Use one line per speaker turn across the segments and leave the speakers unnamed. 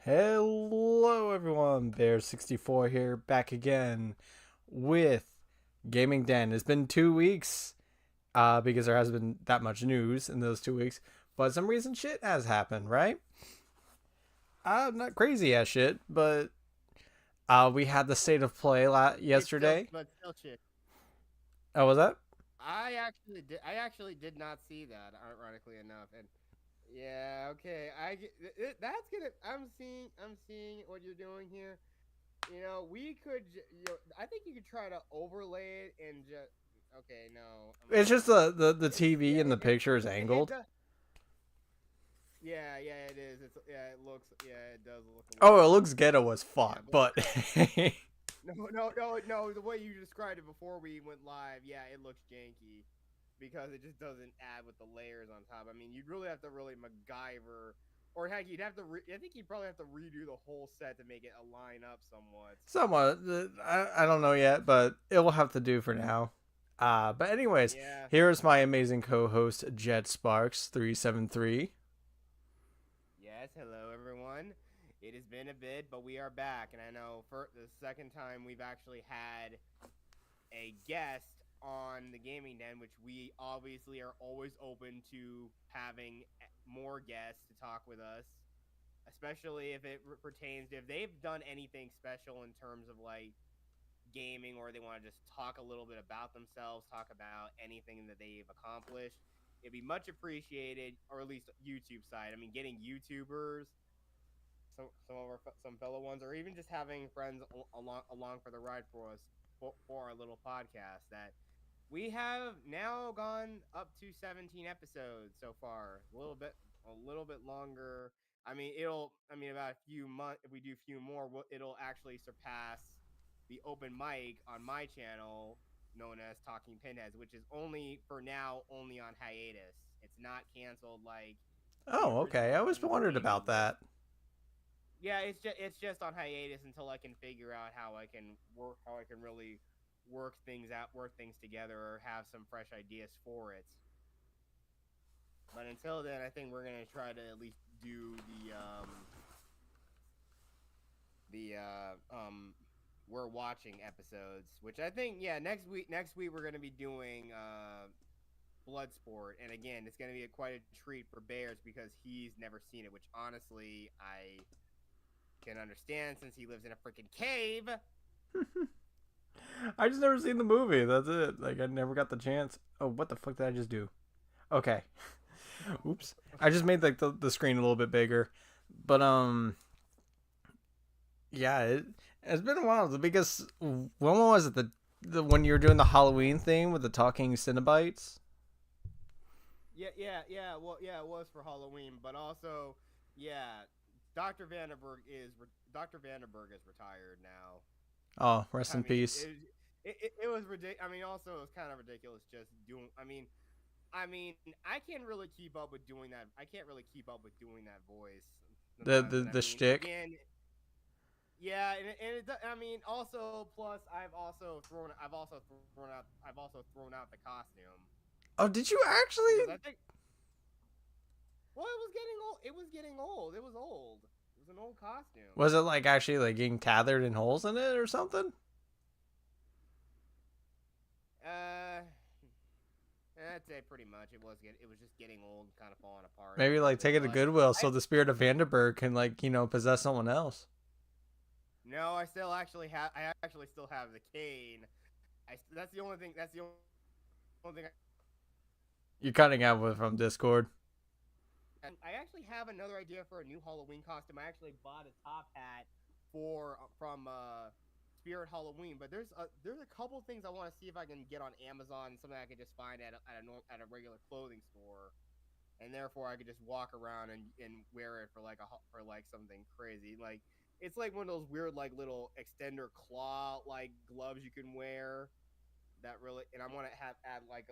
Hello everyone, Bear64 here, back again with Gaming Den. It's been 2 weeks, because there hasn't been that much news in those 2 weeks, but some recent shit has happened, right? Not crazy ass shit, but we had the state of play
It's still,
yesterday.
but still shit.
Oh, was that?
I actually did not see that. Ironically enough, and yeah, okay. That's gonna. I'm seeing what you're doing here. We could. I think you could try to overlay it and just. Okay, no.
It's just the
It's
TV
yeah.
and the picture is
It
angled.
does. Yeah, it is. It looks. Yeah, it does look a little
Oh, it
bit.
looks ghetto as
Yeah,
fuck,
but
but
no. The way you described it before we went live, yeah, it looks janky because it just doesn't add with the layers on top. I mean, you'd really have to really MacGyver, or heck, you'd have to. I think you'd probably have to redo the whole set to make it align up somewhat.
somewhat. I don't know yet, but it will have to do for now. But anyways,
Yeah.
here is my amazing co-host Jet Sparks 373.
Yes. Hello, everyone. It has been a bit, but we are back, and I know for the second time we've actually had a guest on the gaming den, which we obviously are always open to having more guests to talk with us, especially if it pertains to if they've done anything special in terms of like gaming or they want to just talk a little bit about themselves, talk about anything that they've accomplished. It'd be much appreciated, or at least YouTube side. I mean, getting YouTubers, some fellow ones, or even just having friends along for the ride for us for our little podcast that we have now gone up to 17 episodes so far. A little bit longer. I mean, about a few months. If we do a few more, it'll actually surpass the open mic on my channel, known as Talking Pinheads, which is only for now only on hiatus. It's not canceled like the
Oh, okay. I
original
always wondered
gaming
about
den.
that.
Yeah, it's just on hiatus until I can figure out how I can really work things together, or have some fresh ideas for it. But until then, I think we're gonna try to at least do the we're watching episodes, which I think, yeah, next week we're gonna be doing Bloodsport, and again, it's gonna be quite a treat for Bears because he's never seen it, which honestly I can understand since he lives in a freaking cave.
I just never seen the movie. That's it. Like I never got the chance. Oh, what the fuck did I just do? Okay. Oops. I just made like the screen a little bit bigger. But yeah, it's been a while because when was it the when you were doing the Halloween thing with the talking Cinnabites?
Yeah. Well, yeah, it was for Halloween, but also, yeah, Dr. Vanderberg is retired now.
Oh, rest
I
in
mean,
peace.
it was ridiculous. I mean, also it was kind of ridiculous just doing. I can't really keep up with doing that. I can't really keep up with doing that voice
The
sometimes.
the
And I
the
mean,
shtick.
again, yeah, I mean, also plus I've also thrown out the costume
Oh, did you actually?
because I think, well, it was getting old. It was getting old. It was old. It was an old costume.
Was it like actually like getting tethered in holes in it or something?
Uh, I'd say pretty much it was just getting old, kind of falling apart
Maybe like
eventually.
take it to
But
Goodwill
I
so the spirit of Vanderberg can like possess someone else.
no, I actually still have the cane. That's the only thing. That's the only thing.
You're cutting out with from Discord.
I actually have another idea for a new Halloween costume. I actually bought a top hat for from Spirit Halloween, but there's a couple things I want to see if I can get on Amazon, something I can just find at a regular clothing store, and therefore I could just walk around and wear it for like something crazy. Like it's like one of those weird like little extender claw like gloves you can wear that really, and I want to have add like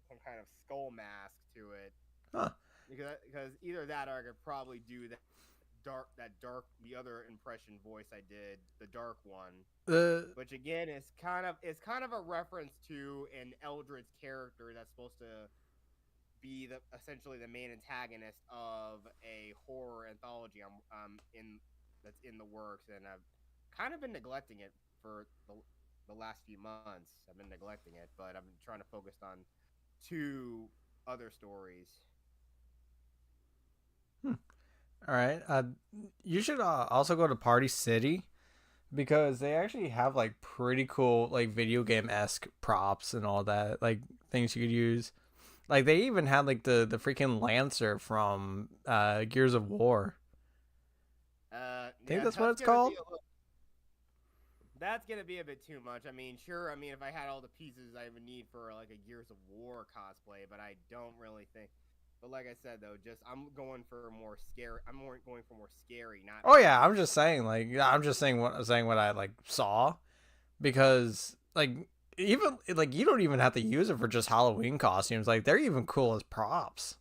some kind of skull mask to it,
Huh.
because either that or I could probably do the other impression voice I did, the dark one,
The
which again is kind of a reference to an Eldritch character that's supposed to be the essentially the main antagonist of a horror anthology in that's in the works, and I've kind of been neglecting it for the last few months. I've been neglecting it, but I've been trying to focus on two other stories.
All right. You should also go to Party City because they actually have like pretty cool like video game esque props and all that, like things you could use. Like they even had like the freaking Lancer from Gears of War. I think
Yeah,
that's what it's called.
that's gonna be a bit too much. I mean, sure. I mean, if I had all the pieces I would need for like a Gears of War cosplay, but I don't really think. But like I said, though, just I'm going for more scary. I'm more going for more scary, not
Oh yeah, I'm just
fantasy.
saying like I'm just saying what I like saw because like even like you don't even have to use it for just Halloween costumes. Like they're even cool as props.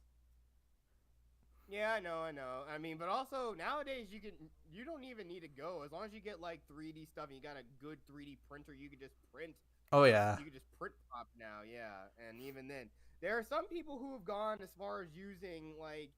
Yeah, I know. I mean, but also nowadays you don't even need to go as long as you get like 3D stuff and you got a good 3D printer. You can just print
Oh yeah.
you can just print prop now. Yeah, and even then, there are some people who have gone as far as using like,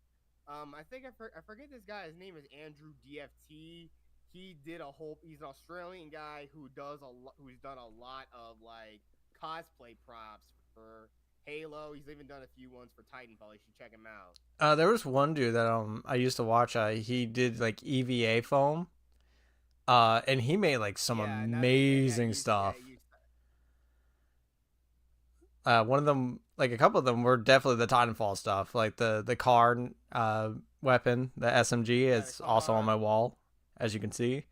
I think I forget this guy. His name is Andrew DFT. He did a whole. He's an Australian guy who's done a lot of like cosplay props for Halo. He's even done a few ones for Titanfall. You should check him out.
There was one dude that I used to watch. He did like EVA foam. And he made like some
Yeah, and
amazing stuff.
he used
One of them, like a couple of them, were definitely the Titanfall stuff. Like the car weapon, the SMG,
yeah, the
is also on
car.
my wall, as you can see.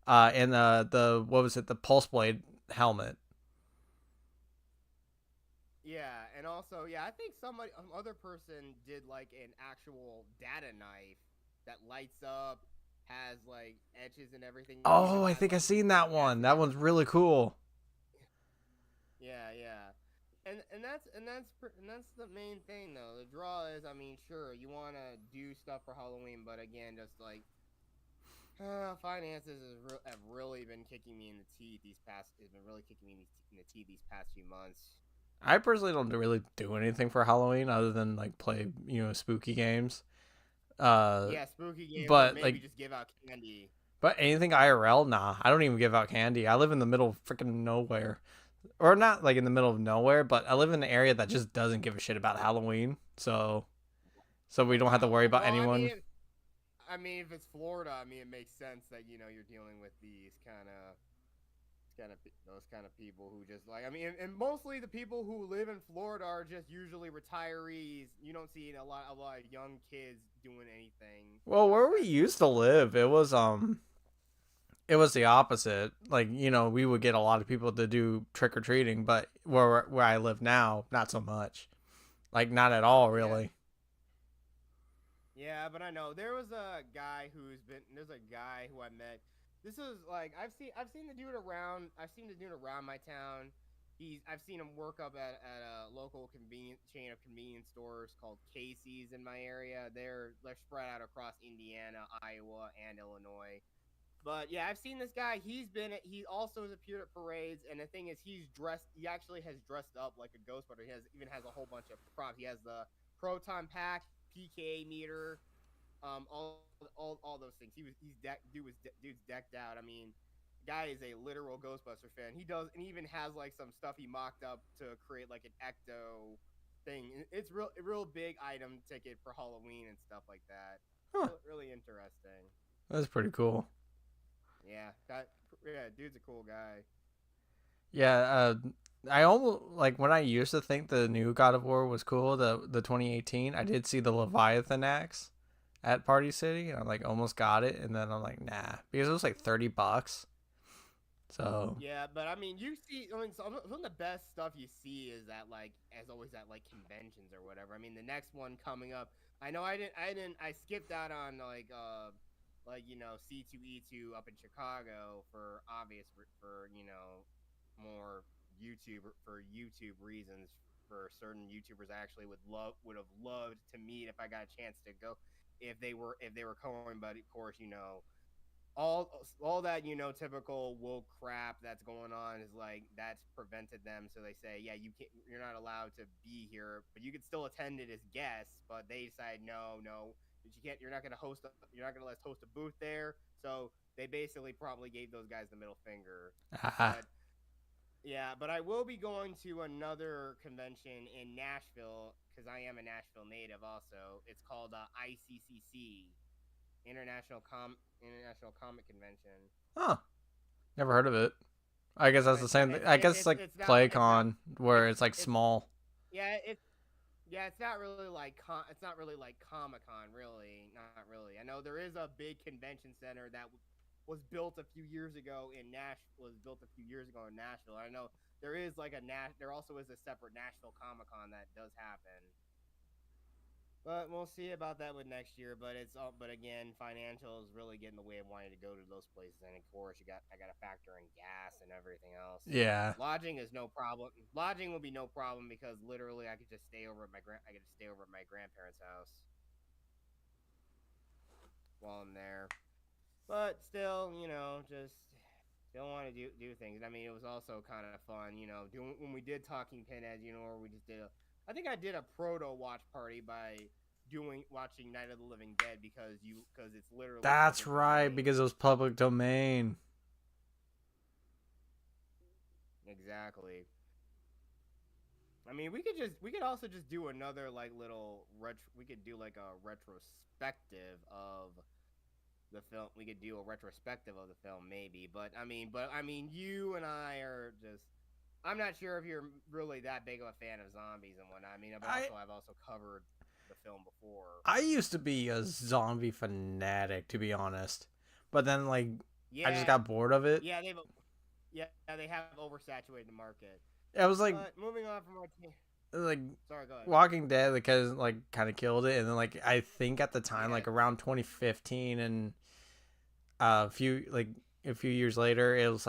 And the what was it? The Pulse Blade helmet.
Yeah, and also, yeah, I think some other person did like an actual data knife that lights up, has like edges and everything. It even
Oh, I
has
think I
like
seen that
has
one. That one's really cool.
yeah, yeah. And that's the main thing though. The draw is, I mean, sure, you want to do stuff for Halloween, but again, just like finances have really been kicking me in the teeth these past. Has been really kicking me in the teeth these past few months.
I personally don't really do anything for Halloween other than like play spooky games. Uh,
Yeah, spooky games or
but
maybe
like
just give out candy.
but anything IRL, nah. I don't even give out candy. I live in the middle of freaking nowhere. Or not like in the middle of nowhere, but I live in an area that just doesn't give a shit about Halloween. So we
Oh
don't have to
wow.
worry about
Well,
anyone.
I mean, if it's Florida, I mean, it makes sense that you're dealing with those kind of people who just like. I mean, and mostly the people who live in Florida are just usually retirees. You don't see a lot of young kids doing anything
Well,
like
where we
that.
used to live, it was the opposite. Like, we would get a lot of people to do trick or treating, but where I live now, not so much. Like not at all
Yeah,
really.
yeah, but I know there's a guy who I met. This is like I've seen the dude around. I've seen the dude around my town. I've seen him work up at a local convenience chain of convenience stores called Casey's in my area. They're spread out across Indiana, Iowa, and Illinois. But yeah, I've seen this guy. He also has appeared at parades, and the thing is, he actually has dressed up like a Ghostbuster. Even has a whole bunch of props. He has the proton pack, PKA meter, all those things. Dude's decked out. I mean, guy is a literal Ghostbuster fan. And he even has like some stuff he mocked up to create like an ecto thing. It's a real big item ticket for Halloween and stuff like that.
Huh,
Really interesting.
that's pretty cool.
Yeah, dude's a cool guy.
Yeah, I almost like when I used to think the new God of War was cool, the 2018. I did see the Leviathan axe at Party City, and I like almost got it, and then I'm like, nah, because it was like $30. So,
Yeah, but I mean, I mean, some of the best stuff you see is that like, as always, at like conventions or whatever. I mean, the next one coming up, I know I skipped out on like C2E2 up in Chicago for obvious for more YouTube reasons for certain YouTubers I actually would have loved to meet if I got a chance to go if they were going, but of course all that typical woke crap that's going on is like that's prevented them. So they say, yeah, you're not allowed to be here, but you can still attend it as guests. But they decide, no, but you can't. You're not gonna let us host a booth there. So they basically probably gave those guys the middle finger.
Ah,
But yeah, but I will be going to another convention in Nashville because I am a Nashville native. Also, it's called ICCC, International Comic Convention.
huh. Never heard of it. I guess that's the same thing. I guess it's like
It's not
PlayCon, where it's like
it's
small.
yeah it's not really like it's not really like Comic Con, really, not really. I know there is a big convention center that was built a few years ago in Nashville. I know there is like there also is a separate Nashville Comic Con that does happen. But we'll see about that with next year. But but again, financials really get in the way of wanting to go to those places. And of course, I got to factor in gas and everything else.
Yeah.
Lodging is no problem. Lodging will be no problem because literally I could just stay over at my grandparents' house while I'm there. But still, just don't want to do things. I mean, it was also kind of fun, doing when we did Talking Pinheads, or we just did I think I did a proto watch party by watching Night of the Living Dead because it's literally
That's right, because it was public domain.
Exactly. I mean, we could also just do another like little we could do like a retrospective of the film. We could do a retrospective of the film maybe, but I mean you and I are just I'm not sure if you're really that big of a fan of zombies and whatnot. I mean, but I've also covered the film before.
I used to be a zombie fanatic, to be honest, but then like I just got bored of it.
Yeah, they have oversaturated the market.
It was like
moving on from
like
sorry, go ahead.
Walking Dead because like kind of killed it, and then like I think at the time like around 2015 and a few years later it was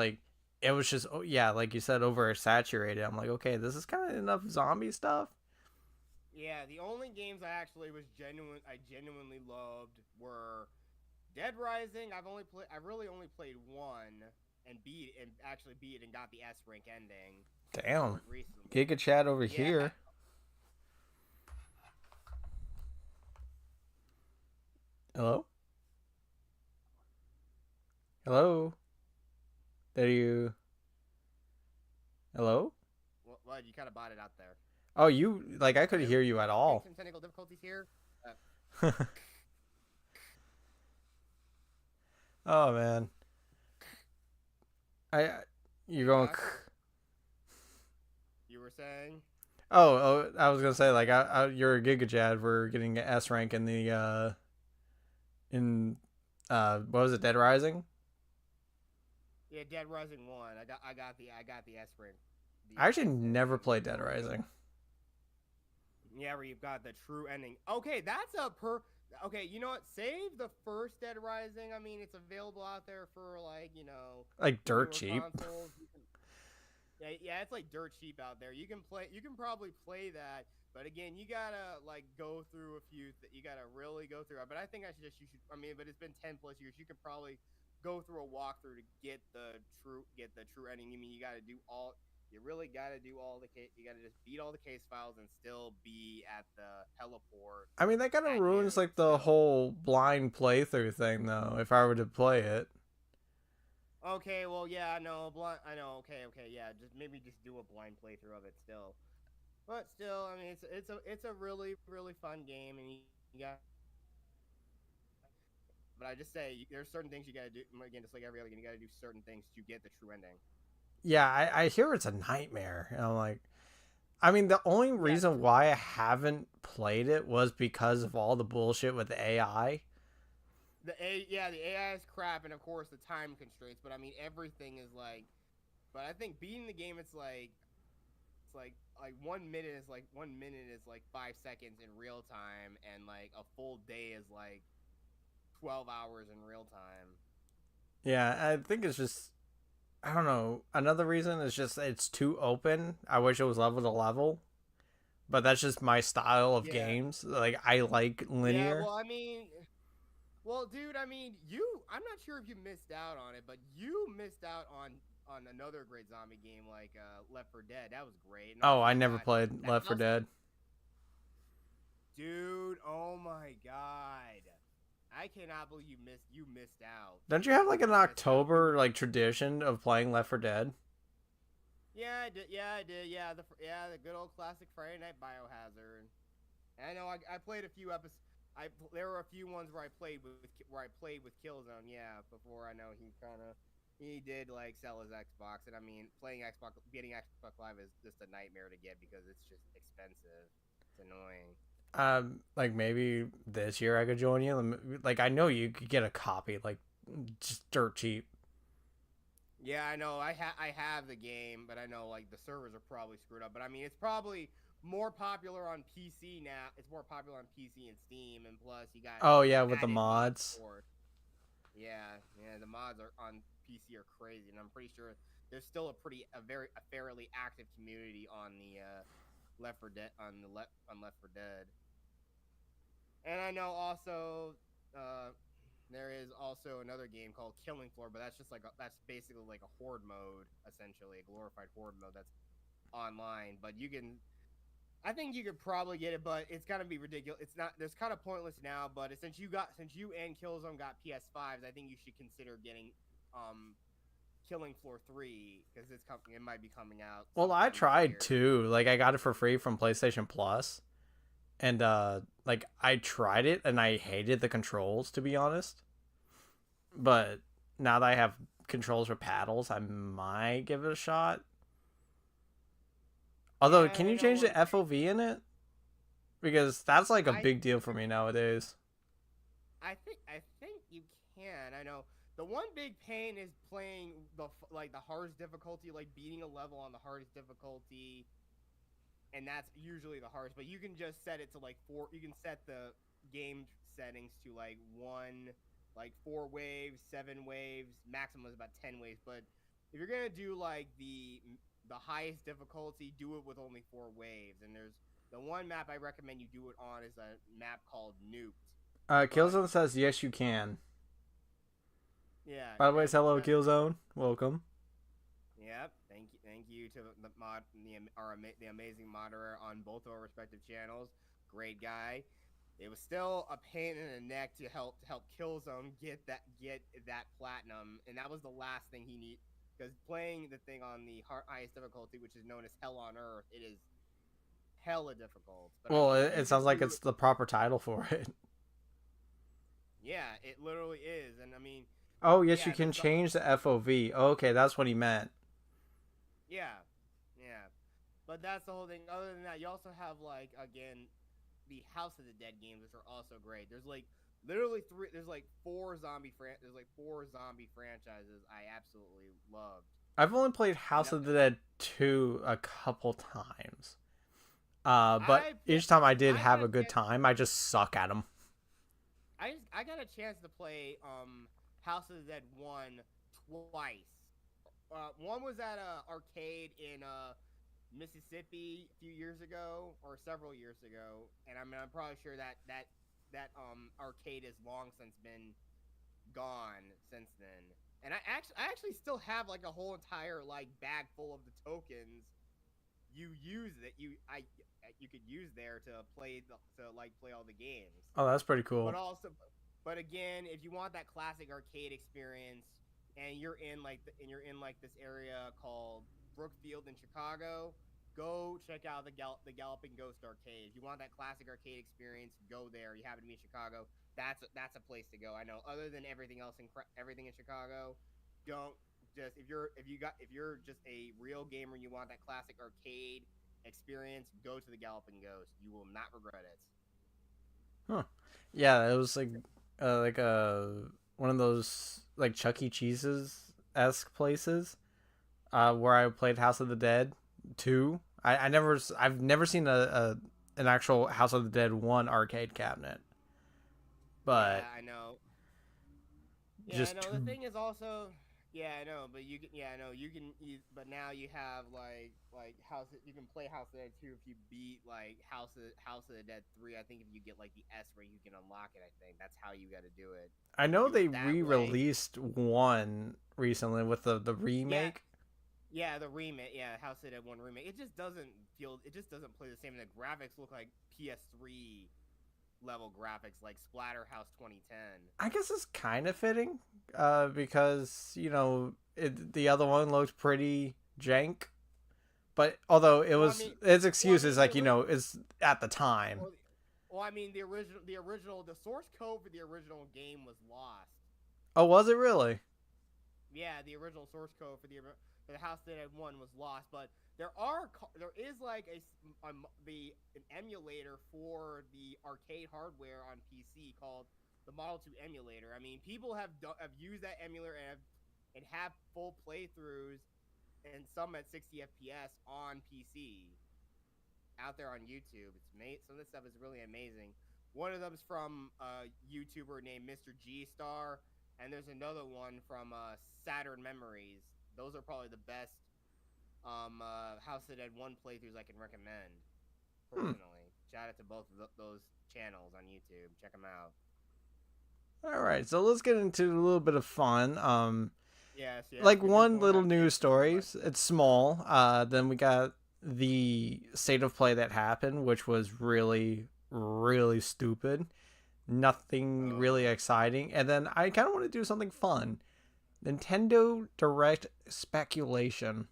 just like you said, oversaturated. I'm like, okay, this is kind of enough zombie stuff.
Yeah, the only games I genuinely loved were Dead Rising. I've really only played one and beat it and got the S rank ending.
Damn. Giga Chad over here. Hello? Hello? There you... Hello?
What? You kind of bought it out there.
Oh, you... Like, I couldn't hear you at all.
Some technical difficulties here.
Oh, man. You're going...
You were saying?
Oh, I was gonna say, like, you're a Giga Chad for getting an S rank in the, what was it, Dead Rising?
Yeah, Dead Rising 1. I got the S rank.
I actually never played Dead Rising.
Yeah, where you've got the true ending. Okay, that's okay, you know what? Save the first Dead Rising. I mean, it's available out there for
like dirt cheap.
Yeah, it's like dirt cheap out there. You can probably play that, but again, you gotta like go through a few. You gotta really go through it. But I think you should. I mean, but it's been 10+ years. You can probably go through a walkthrough to get the true ending. You mean you gotta do all. You really gotta do all the case. You gotta just beat all the case files and still be at the heliport.
I mean, that kind of ruins like the whole blind playthrough thing, though. If I were to play it.
Okay, well, yeah, I know. Okay, yeah. Maybe just do a blind playthrough of it still. But still, I mean, it's a really really fun game, and you got. But I just say there's certain things you gotta do. Again, just like every other game, you gotta do certain things to get the true ending.
Yeah, I hear it's a nightmare. And I'm like, I mean, the only reason why I haven't played it was because of all the bullshit with the AI.
The AI is crap, and of course the time constraints. But I mean, everything is like. But I think beating the game, it's like 1 minute is like 5 seconds in real time, and like a full day is like 12 hours in real time.
Yeah, I think it's just, I don't know. Another reason is just it's too open. I wish it was level to level, but that's just my style of games. Like I like linear.
Yeah, well, I mean. Well, dude, I mean, I'm not sure if you missed out on it, but you missed out on another great zombie game like Left 4 Dead. That was great. And
Oh,
also
I
you
never
got
played
that
Left 4
House.
Dead.
Dude, oh my god. I cannot believe you missed out.
Don't you have like an
You missed out.
October like tradition of playing Left 4 Dead?
Yeah, I did. Yeah, I did. The good old classic Friday Night Biohazard. And I know I played a few episodes. There were a few ones where I played with Killzone. Yeah, before I know he did like sell his Xbox, and I mean getting Xbox Live is just a nightmare to get because it's just expensive. It's annoying.
Like maybe this year I could join you. Like I know you could get a copy like just dirt cheap.
Yeah, I know. I have the game, but I know like the servers are probably screwed up. But I mean, it's probably more popular on PC now. It's more popular on PC and Steam, and plus you got
Oh yeah, with the
added
mods.
support. Yeah, the mods are on PC are crazy, and I'm pretty sure there's still a fairly active community on the Left 4 Dead on Left 4 Dead. And I know also there is also another game called Killing Floor, but that's basically like a horde mode, essentially a glorified horde mode that's online. But I think you could probably get it, but it's gonna be ridiculous. It's not. There's kind of pointless now, but since you and Killzone got PS5s, I think you should consider getting Killing Floor 3 because it might be coming out.
Well, I tried
year.
too. Like I got it for free from PlayStation Plus. And like I tried it and I hated the controls, to be honest. But now that I have controls for paddles, I might give it a shot. Although,
Yeah,
can
I
you
know
change the
what-
FOV in it? Because that's like a
I
big deal for me nowadays.
I think you can. I know the one big pain is playing the hardest difficulty, like beating a level on the hardest difficulty, and that's usually the hardest. But you can just set it to like 4. You can set the game settings to like 4 waves, 7 waves. Maximum is about 10 waves. But if you're gonna do like the highest difficulty, do it with only 4 waves. And there's the one map I recommend you do it on is a map called Nuked.
Killzone says yes, you can.
Yeah.
By the way, hello,
yeah.
Killzone. Welcome.
Yep. Thank you to the amazing moderator on both of our respective channels. Great guy. It was still a pain in the neck to help Killzone get that platinum, and that was the last thing he needed. Because playing the thing on the highest difficulty, which is known as Hell on Earth, it is hella difficult. But
Well,
I mean,
it sounds like it's the proper title for it.
Yeah, it literally is, and I mean.
Oh, yes,
Yeah,
you can
there's
change the FOV. Okay, that's what he meant.
Yeah. But that's the whole thing. Other than that, you also have like again the House of the Dead games, which are also great. There's like literally 3. There's like 4 zombie franchises I absolutely loved.
I've only played House of the Dead 2 a couple times. But each time I did have a good time, I just suck at them.
I got a chance to play House of the Dead 1 twice. One was at a arcade in Mississippi a few years ago or several years ago, and I'm probably sure that arcade has long since been gone since then. And I actually still have like a whole entire like bag full of the tokens you could use there to play all the games.
Oh, that's pretty cool.
But again, if you want that classic arcade experience, and you're in this area called Brookfield in Chicago, go check out the Galloping Ghost Arcade. If you want that classic arcade experience, go there. You happen to be in Chicago, that's a place to go. I know. Other than everything else everything in Chicago, don't just if you're just a real gamer and you want that classic arcade experience, go to the Galloping Ghost. You will not regret it.
Huh. Yeah, it was like one of those like Chuck E. Cheese's-esque places where I played House of the Dead 2. I've never seen an actual House of the Dead 1 arcade cabinet. But
yeah, I know. Yeah, I know. The thing is also, Yeah, I know, but you can. Yeah, I know you can. But now you have like House. You can play House of the Dead 2 if you beat like House of the Dead 3. I think if you get like the S ring, you can unlock it. I think that's how you got to do it.
I
You
know
do it
they
that way.
re-released one recently with the
Yeah,
remake.
yeah, the remake. Yeah, House of the Dead 1 remake. It just doesn't feel. It just doesn't play the same. And the graphics look like PS3 level graphics, like Splatterhouse 2010.
I guess it's kind of fitting, because the other one looked pretty jank. But although it
Well, I
was,
mean,
its
well, I
excuse is
mean the
like
original.
it's at the time.
Well, I mean the source code for the original game was lost.
Oh, was it really?
Yeah, the original source code for the House that had one was lost, but there is like an emulator for the arcade hardware on PC called the Model 2 emulator. I mean, people have used that emulator and have full playthroughs and some at 60 FPS on PC out there on YouTube. Some of this stuff is really amazing. One of them is from a YouTuber named Mr. G Star, and there's another one from Saturn Memories. Those are probably the best House of the Dead 1 playthroughs I can recommend
Hmm.
personally. Shout out to both of those channels on YouTube. Check them out.
All right, so let's get into a little bit of fun.
Yes, yes.
Like
We're just
one
going
little
on
news
tangents too much.
stories. It's small. Then we got the state of play that happened, which was really, really stupid. Nothing really
Oh,
exciting. And then I kind of want to do something fun. Nintendo Direct speculation.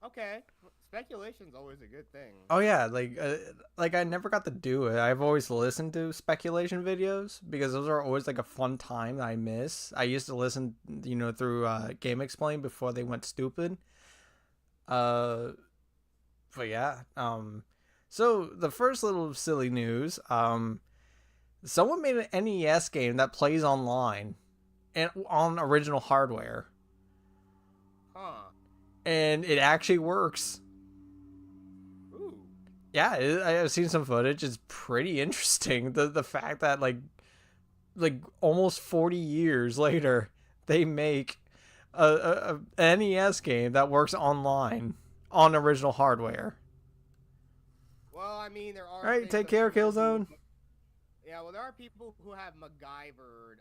okay. Speculation's always a good thing.
Oh yeah, like I never got to do it. I've always listened to speculation videos because those are always like a fun time that I miss. I used to listen, through Game Explain before they went stupid. Uh, but yeah. So the first little silly news. Someone made an NES game that plays online and on original hardware,
Huh.
and it actually works.
Ooh.
Yeah, I've seen some footage. It's pretty interesting. The fact that like almost 40 years later they make a NES game that works online on original hardware.
Well, I mean, there
All
are
right,
things
take
that
care,
people who
Killzone.
yeah, well, there are people who have MacGyvered,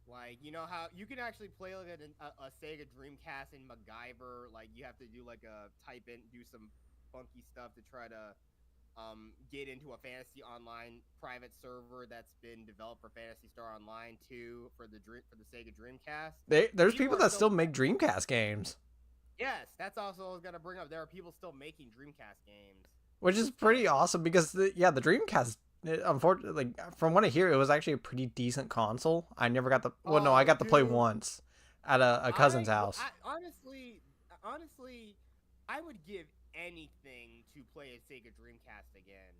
like you know how you can actually play like a Sega Dreamcast in MacGyver. Like you have to do like a type in, do some funky stuff to try to get into a Fantasy Online private server that's been developed for Fantasy Star Online 2 for the Sega Dreamcast.
There's
People
people
are
that
still
still make Dreamcast games,
yes, that's also what I was gonna bring up. There are people still making Dreamcast games.
which is
And
pretty awesome because the Dreamcast. Unfortunately, like, from what I hear, it was actually a pretty decent console. I never got the well, no, I
oh,
got to play
dude,
once at a cousin's house.
I honestly, I would give anything to play a Sega Dreamcast again.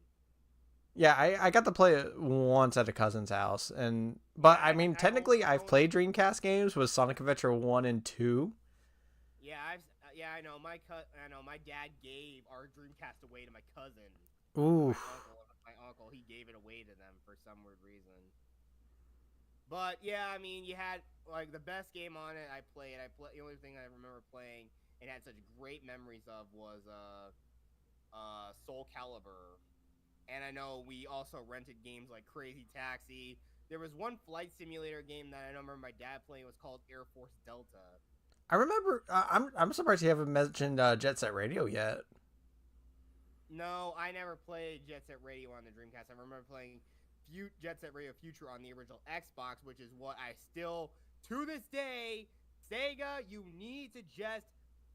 Yeah, I got to play it once at a cousin's house, but
Yeah,
I mean, technically,
I
I've
only
played Dreamcast games with Sonic Adventure 1 and 2.
yeah, I know I know my dad gave our Dreamcast away to my cousin or
Ooh,
my uncle. He gave it away to them for some weird reason. But yeah, I mean, you had like the best game on it. The only thing I remember playing and had such great memories of was Soul Calibur. And I know we also rented games like Crazy Taxi. There was one flight simulator game that I remember my dad playing. It was called Air Force Delta.
I remember. I'm surprised you haven't mentioned Jet Set Radio yet.
No, I never played Jet Set Radio on the Dreamcast. I remember playing Jet Set Radio Future on the original Xbox, which is what I still, to this day, Sega, you need to just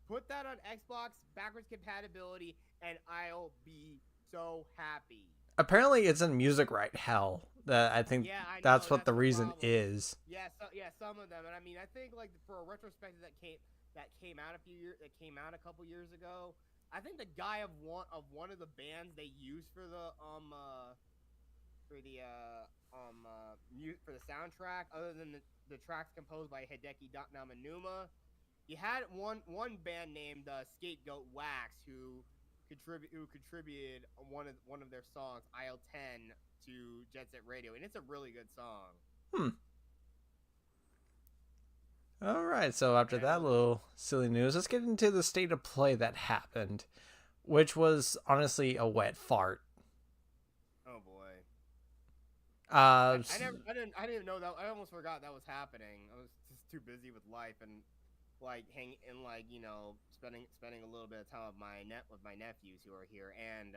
put that on Xbox backwards compatibility, and I'll be so happy.
Apparently, it's in music right hell. That I think
Yeah, I know
that's what
that's
the
the
reason
problem.
is.
Yeah, some of them, and I mean, I think like for a retrospective that came out a couple years ago. I think the guy of one of the bands they used for for the soundtrack, other than the tracks composed by Hideki Namanuma, you had one band named Scapegoat Wax who contributed one of their songs IL-10 to Jet Set Radio, and it's a really good song.
Hmm. All right, so after that little silly news, let's get into the state of play that happened, which was honestly a wet fart.
Oh boy.
Uh,
I didn't know that. I almost forgot that was happening. I was just too busy with life and like spending a little bit of time with my nephews who are here and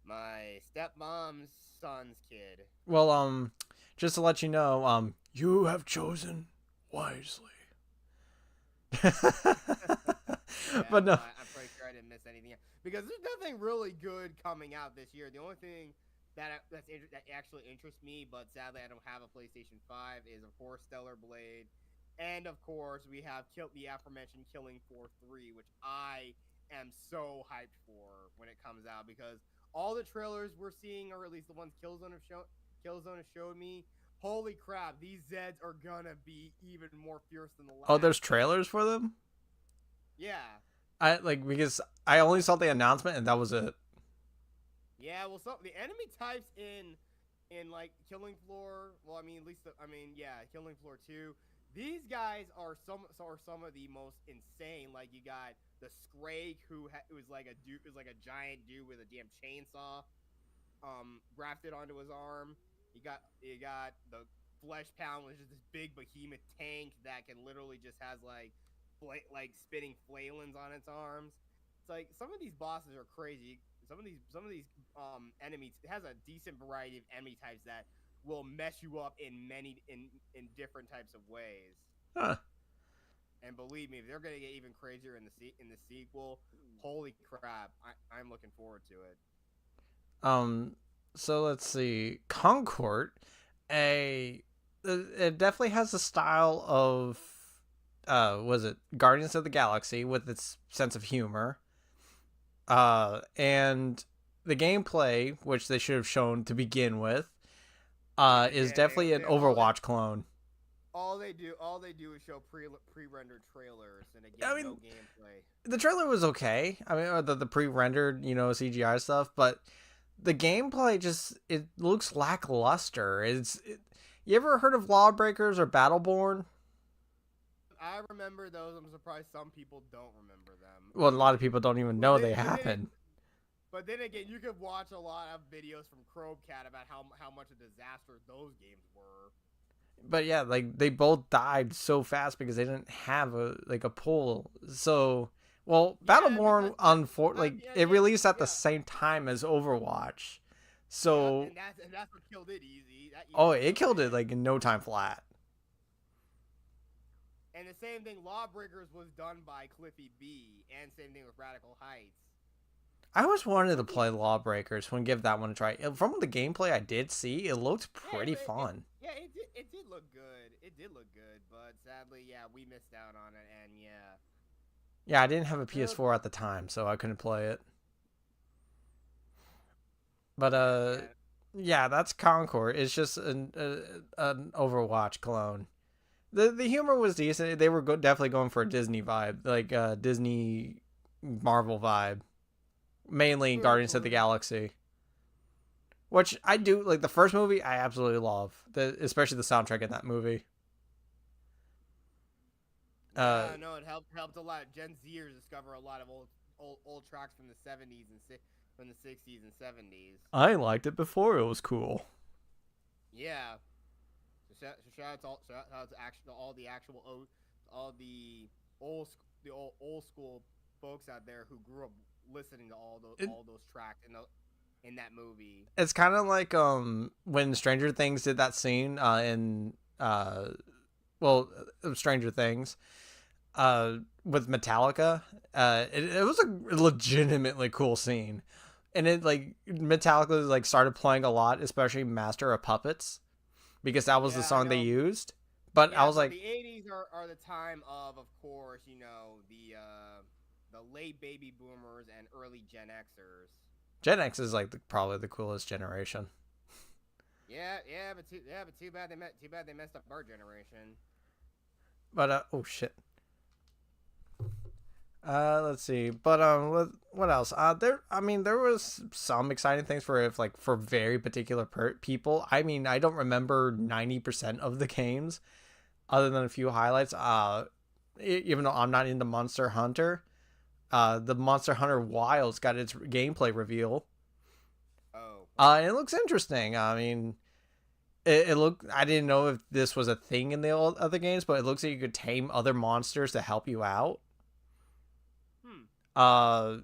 my stepmom's son's kid.
well, just to let you know, you have chosen wisely.
Yeah,
But no,
I'm pretty sure I didn't miss anything because there's nothing really good coming out this year. The only thing that actually interests me, but sadly I don't have a PlayStation 5, is of course Stellar Blade, and of course we have the aforementioned Killing Floor 3, which I am so hyped for when it comes out because all the trailers we're seeing, or at least the ones Killzone has showed me. Holy crap, these Zeds are gonna be even more fierce than the last.
oh, there's trailers for them.
Yeah.
Because I only saw the announcement and that was it.
Yeah, well, the enemy types in like Killing Floor. Well, I mean, Killing Floor 2. These guys are some of the most insane. Like you got the Scrake, who was like a giant dude with a damn chainsaw, grafted onto his arm. You got the Flesh Pound, which is this big behemoth tank that can literally just has like spitting flailings on its arms. It's like some of these bosses are crazy. Some of these enemies, it has a decent variety of enemy types that will mess you up in different types of ways.
Huh.
And believe me, if they're gonna get even crazier in the sequel, holy crap! I'm looking forward to it.
So let's see, Concord, it definitely has a style of, was it Guardians of the Galaxy with its sense of humor. And the gameplay, which they should have shown to begin with, is definitely an Overwatch clone.
All they do is show pre-rendered trailers, and again, no gameplay.
The trailer was okay. I mean, the pre-rendered, CGI stuff, but the gameplay it looks lackluster. You ever heard of Lawbreakers or Battleborn?
I remember those. I'm surprised some people don't remember them.
Well, a lot of people don't even know they happen.
But then again, you could watch a lot of videos from Chromecat about how much a disaster those games were.
But yeah, like they both died so fast because they didn't have a pull. So, well, Battleborn it released at the same time as Overwatch. So
and that's what killed it easy.
It killed it like in no time flat.
And the same thing, Lawbreakers was done by Cliffy B, and same thing with Radical Heights.
I always wanted to play Lawbreakers and give that one a try. From the gameplay I did see, it looked pretty fun.
It did look good. It did look good, but sadly, yeah, we missed out on it, and yeah.
Yeah, I didn't have a PS4 at the time, so I couldn't play it. But yeah, that's Concord. It's just an Overwatch clone. The humor was decent. They were definitely going for a Disney vibe, like Disney Marvel vibe, mainly Guardians of the Galaxy. Which I do like. The first movie I absolutely love, especially the soundtrack in that movie.
No, it helped a lot. Gen Zers discover a lot of old tracks from the 70s and from the 60s and 70s.
I liked it before it was cool.
Yeah. So shout out to all the old school folks out there who grew up listening to all those tracks in that movie.
It's kind of like when Stranger Things did that scene in Stranger Things with Metallica. It was a legitimately cool scene, and it Metallica started playing a lot, especially Master of Puppets, because that was the song they used. But I was like,
the 80s are the time of course, the late baby boomers and early Gen Xers.
Gen X is probably the coolest generation.
But too bad they messed up our generation.
But oh shit. Let's see. But what else? There was some exciting things for very particular people. I mean, I don't remember 90% of the games. other than a few highlights. Even though I'm not into Monster Hunter, the Monster Hunter Wilds got its gameplay reveal.
Oh,
And it looks interesting. I mean, it looked. I didn't know if this was a thing in the other games, but it looks like you could tame other monsters to help you out.
hmm.
Uh,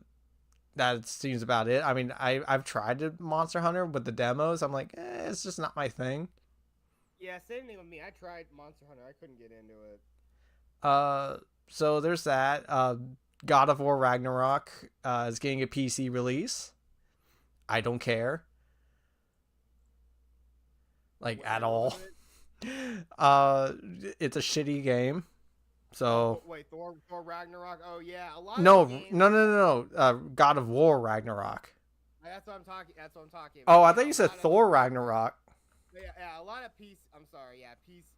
that seems about it. I mean, I've tried to Monster Hunter with the demos. I'm like, it's just not my thing.
Yeah, same thing with me. I tried Monster Hunter. I couldn't get into it.
Uh, so there's that. God of War Ragnarok is getting a PC release. I don't care, like at all. It's a shitty game. So
Wait, Thor Ragnarok. Oh yeah, a lot of
no,
the games.
no. God of War Ragnarok.
That's what I'm talking. That's what I'm talking
Oh,
about.
I
Yeah,
thought you
a
said
lot of
Thor Ragnarok.
yeah, a lot of I'm sorry. Yeah,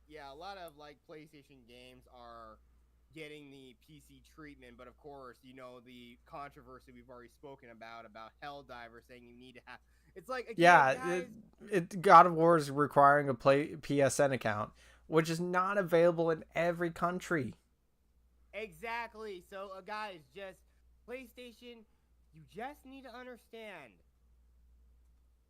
Yeah, a lot of like PlayStation games are getting the PC treatment, but of course, you know the controversy we've already spoken about Helldiver saying you need to have. It's like again,
Yeah,
guys.
God of War is requiring a PSN account, which is not available in every country.
Exactly. So, guys, just PlayStation. You just need to understand.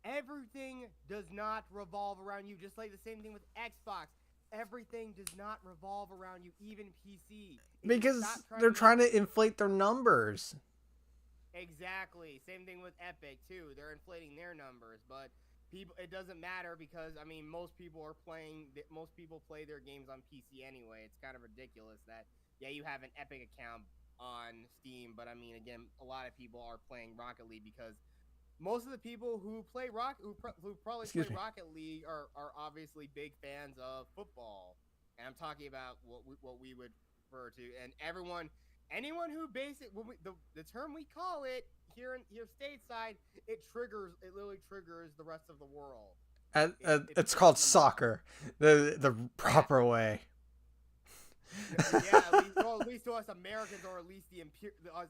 Everything does not revolve around you, just like the same thing with Xbox. Everything does not revolve around you, even PC.
Because they're trying to inflate their numbers.
Exactly. Same thing with Epic, too. They're inflating their numbers, but people, it doesn't matter because, I mean, most people play their games on PC anyway. It's kind of ridiculous that, yeah, you have an Epic account on Steam, but, I mean, again, a lot of people are playing Rocket League because most of the people who play Rocket League are obviously big fans of football, and I'm talking about what we would refer to, and anyone who the term we call it here stateside, it literally triggers the rest of the world.
It's called soccer, the proper way.
Yeah, at least to us Americans, or at least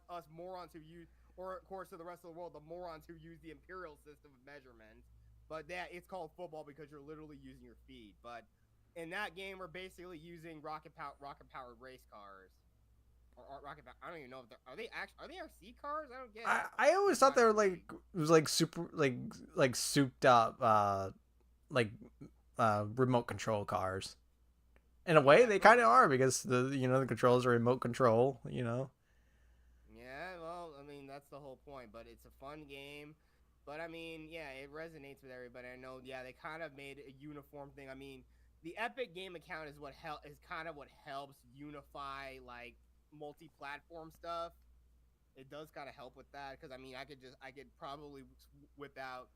us morons who use. Or, of course, to the rest of the world, the morons who use the imperial system of measurement. But it's called football because you're literally using your feet. But in that game, we're basically using rocket-powered race cars. Or I don't even know if are they RC cars? I don't get it.
I always thought they were like it was like super like souped up remote control cars. In a way, they kind of are because the controls are remote control.
Yeah, well, I mean, that's the whole point, but it's a fun game. But, I mean, yeah, it resonates with everybody. I know, yeah, they kind of made a uniform thing. I mean, the Epic Game account is kind of what helps unify, like, multi-platform stuff. It does kind of help with that, because, I mean, I could probably whip out,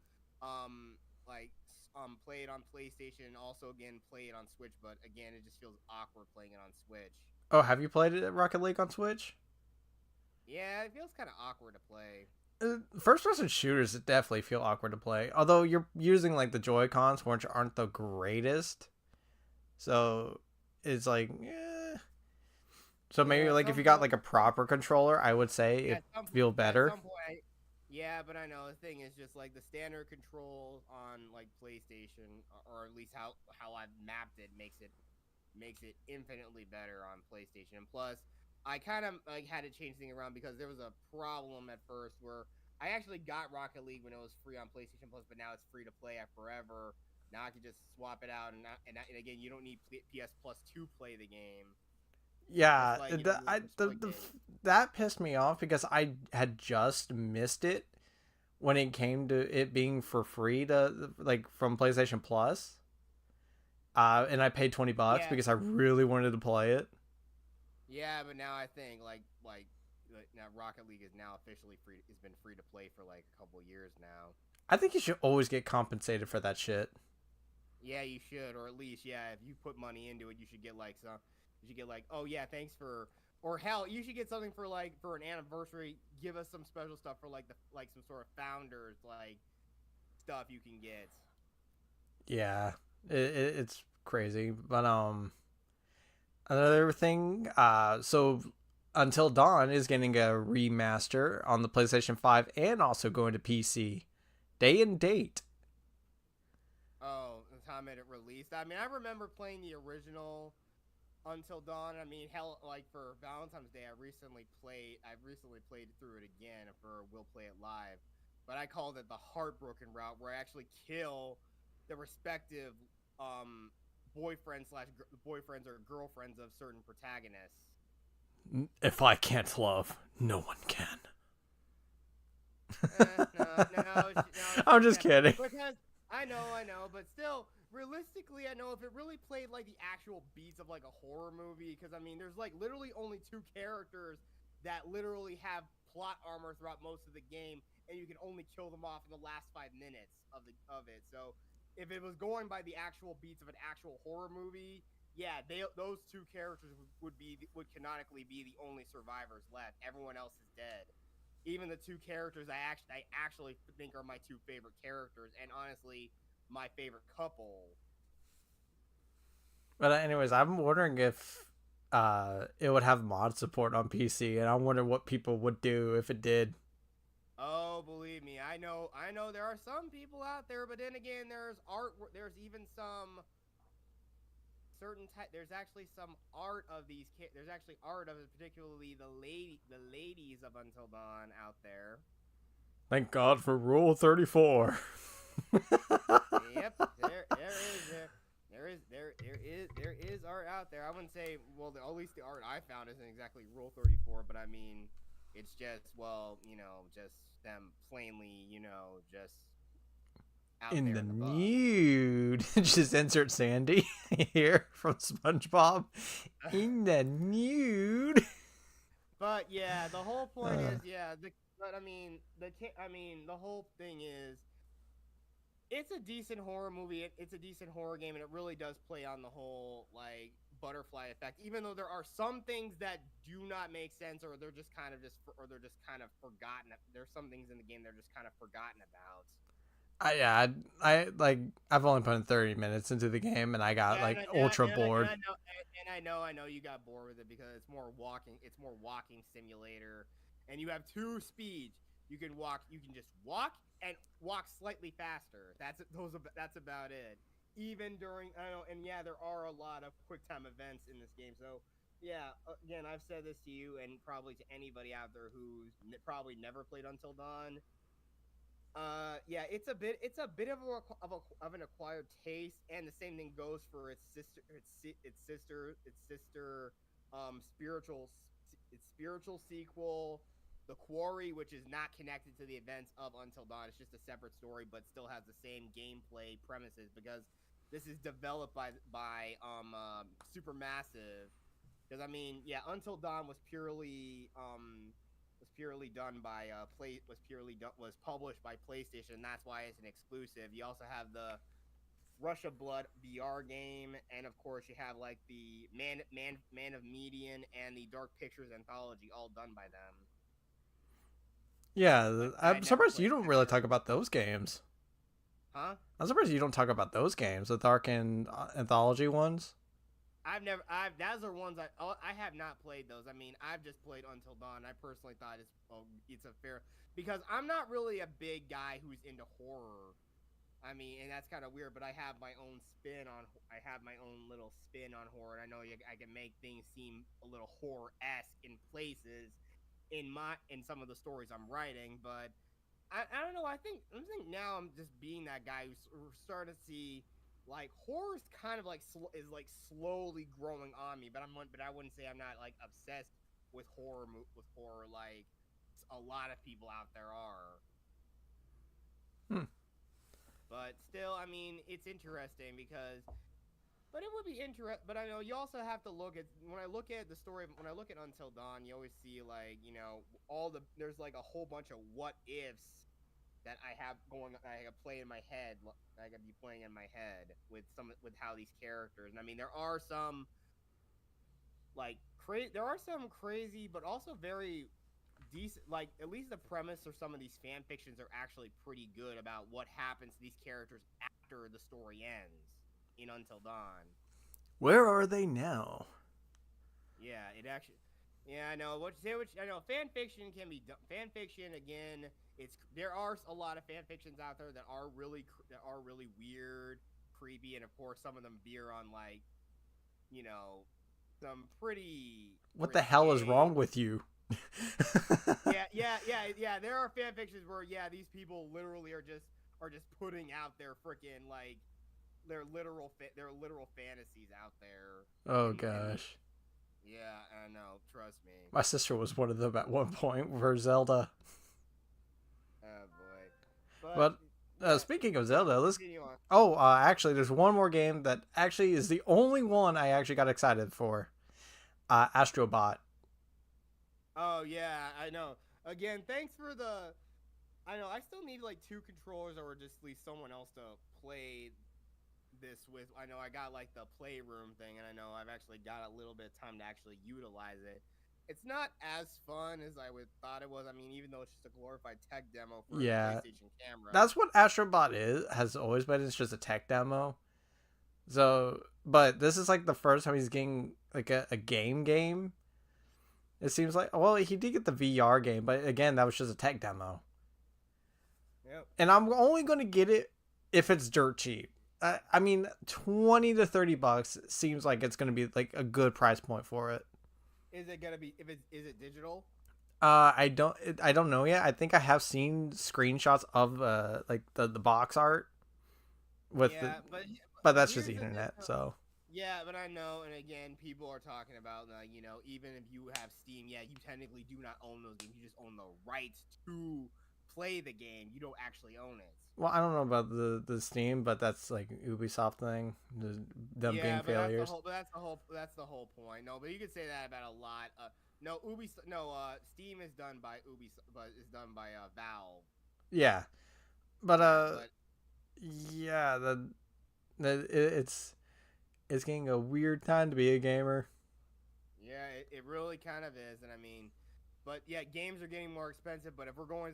play it on PlayStation and also, again, play it on Switch, but, again, it just feels awkward playing it on Switch.
Oh, have you played it at Rocket League on Switch?
Yeah, it feels kind of awkward to play.
First-person shooters definitely feel awkward to play. Although you're using like the Joy-Cons, which aren't the greatest, so it's like, So maybe like if you got like a proper controller, I would say it feel better.
At some point, yeah, but I know the thing is just like the standard controls on like PlayStation, or at least how I've mapped it makes it infinitely better on PlayStation. And plus, I kind of like had to change things around because there was a problem at first where I actually got Rocket League when it was free on PlayStation Plus, but now it's free to play forever. Now I can just swap it out, and again, you don't need PS Plus to play the game.
Yeah, that pissed me off because I had just missed it when it came to it being for free to like from PlayStation Plus. And I paid $20 because I really wanted to play it.
Yeah, but now I think like now Rocket League is now officially free. Has been free to play for like a couple years now.
I think you should always get compensated for that shit.
Yeah, you should, or at least if you put money into it, you should get like oh yeah, thanks for, or hell, you should get something for an anniversary. Give us some special stuff for some sort of founders stuff you can get.
Yeah, it's crazy, but another thing, so Until Dawn is getting a remaster on the PlayStation 5 and also going to PC. Day and date.
Oh, the time it released. I mean, I remember playing the original Until Dawn. I mean, hell, like for Valentine's Day, I've recently played through it again for We'll Play It Live, but I called it the heartbroken route, where I actually kill the respective um boyfriends or girlfriends of certain protagonists.
If I can't love, no one can.
No,
I'm just kidding.
because I know, but still, realistically, I know if it really played like the actual beats of like a horror movie, because I mean, there's like literally only two characters that literally have plot armor throughout most of the game, and you can only kill them off in the last 5 minutes of it. So, if it was going by the actual beats of an actual horror movie, yeah, those two characters would canonically be the only survivors left. Everyone else is dead. Even the two characters I actually think are my two favorite characters, and honestly, my favorite couple.
But anyways, I'm wondering if it would have mod support on PC, and I'm wondering what people would do if it did.
Oh, believe me, I know there are some people out there, but then again, there's art. There's even some certain type. There's actually some art of these. There's actually art of it, particularly the ladies of Until Dawn out there.
Thank God for Rule 34.
Yep, there is art out there. I wouldn't say, well, at least the art I found isn't exactly Rule 34, but I mean, it's just, well, just them plainly, just out
In
there
the
in the bug.
nude. Just insert Sandy here from SpongeBob. In the nude.
But yeah, the whole point is, yeah, but I mean, the whole thing is, it's a decent horror movie. It's a decent horror game, and it really does play on the whole like butterfly effect. Even though there are some things that do not make sense, or they're just kind of forgotten. There's some things in the game they're just kind of forgotten about.
I've only put in 30 minutes into the game, and I got like ultra bored.
I know you got bored with it because it's more walking. It's more walking simulator, and you have two speeds. You can walk. You can just walk and walk slightly faster. That's about it. Even during, I know, and yeah, there are a lot of quick time events in this game. So yeah, again, I've said this to you and probably to anybody out there who's probably never played Until Dawn. Yeah, it's a bit of an acquired taste, and the same thing goes for spiritual sequel, The Quarry, which is not connected to the events of Until Dawn. It's just a separate story, but still has the same gameplay premises because this is developed by Supermassive. Because I mean, yeah, Until Dawn was purely done by was published by PlayStation, and that's why it's an exclusive. You also have the Rush of Blood VR game, and of course you have like the Man of Median and the Dark Pictures anthology, all done by them.
Yeah, I'm surprised you don't really talk about those games.
Huh?
I'm surprised you don't talk about those games, the Dark and anthology ones.
Those are ones I have not played those. I mean, I've just played Until Dawn. I personally thought it's a fair, because I'm not really a big guy who's into horror. I mean, and that's kind of weird, but I have my own little spin on horror. And I know I can make things seem a little horror-esque in places in some of the stories I'm writing, but I don't know. I think now I'm just being that guy who's starting to see like horror's kind of like is like slowly growing on me, but I wouldn't say I'm not like obsessed with horror like a lot of people out there are. But still, I mean, it's interesting because, but it would be interesting. But I know you also have to look at, when I look at the story, when I look at Until Dawn, you always see like, there's like a whole bunch of what ifs that I could play in my head, I could be playing in my head with how these characters. And I mean, there are some crazy, but also very decent, like at least the premise or some of these fan fictions are actually pretty good about what happens to these characters after the story ends in Until Dawn.
Where are they now?
Yeah, it actually. Yeah, I know. I know. Fan fiction can be fan fiction again. There are a lot of fan fictions out there that are really weird, creepy, and of course some of them veer on like, some pretty
What the hell is wrong
risque.
with you?
Yeah. There are fan fictions where these people literally are just putting out their freaking like their literal fantasies out there.
Oh
And
gosh.
yeah, I know. Trust me.
My sister was one of them at one point for Zelda.
Oh boy. But
But
yeah,
speaking of
yeah.
Zelda, let's.
Continue on.
Oh, actually, there's one more game that actually is the only one I actually got excited for. Astrobot.
Oh yeah, I know. Again, thanks for the. I know. I still need like two controllers or just at least someone else to play this with. I know I got like the playroom thing, and I know I've actually got a little bit of time to actually utilize it. It's not as fun as I would thought it was. I mean, even though it's just a glorified tech demo for the
Yeah,
PlayStation camera.
that's what Astrobot has always been. It's just a tech demo. So, but this is like the first time he's getting like a game. It seems like. Well, he did get the VR game, but again, that was just a tech demo.
Yep.
And I'm only going to get it if it's dirt cheap. I mean, $20 to $30 seems like it's going to be like a good price point for it.
Is it gonna be? Is it digital?
I don't know yet. I think I have seen screenshots of like the box art with
Yeah,
the,
but
but that's just
here's
the
the thing.
internet. So
Yeah, but I know, and again, people are talking about, even if you have Steam, yeah, you technically do not own those games. You just own the rights to play the game. You don't actually own it.
well, I don't know about the Steam, but that's like Ubisoft thing, them being
Yeah, but
failures.
that's the whole point. No, but you could say that about a lot. No, Steam is done by Ubisoft, but is done by Valve.
Yeah, but
Yeah, but
yeah, it's getting a weird time to be a gamer.
yeah, it really kind of is, and I mean, but yeah, games are getting more expensive. But if we're gonna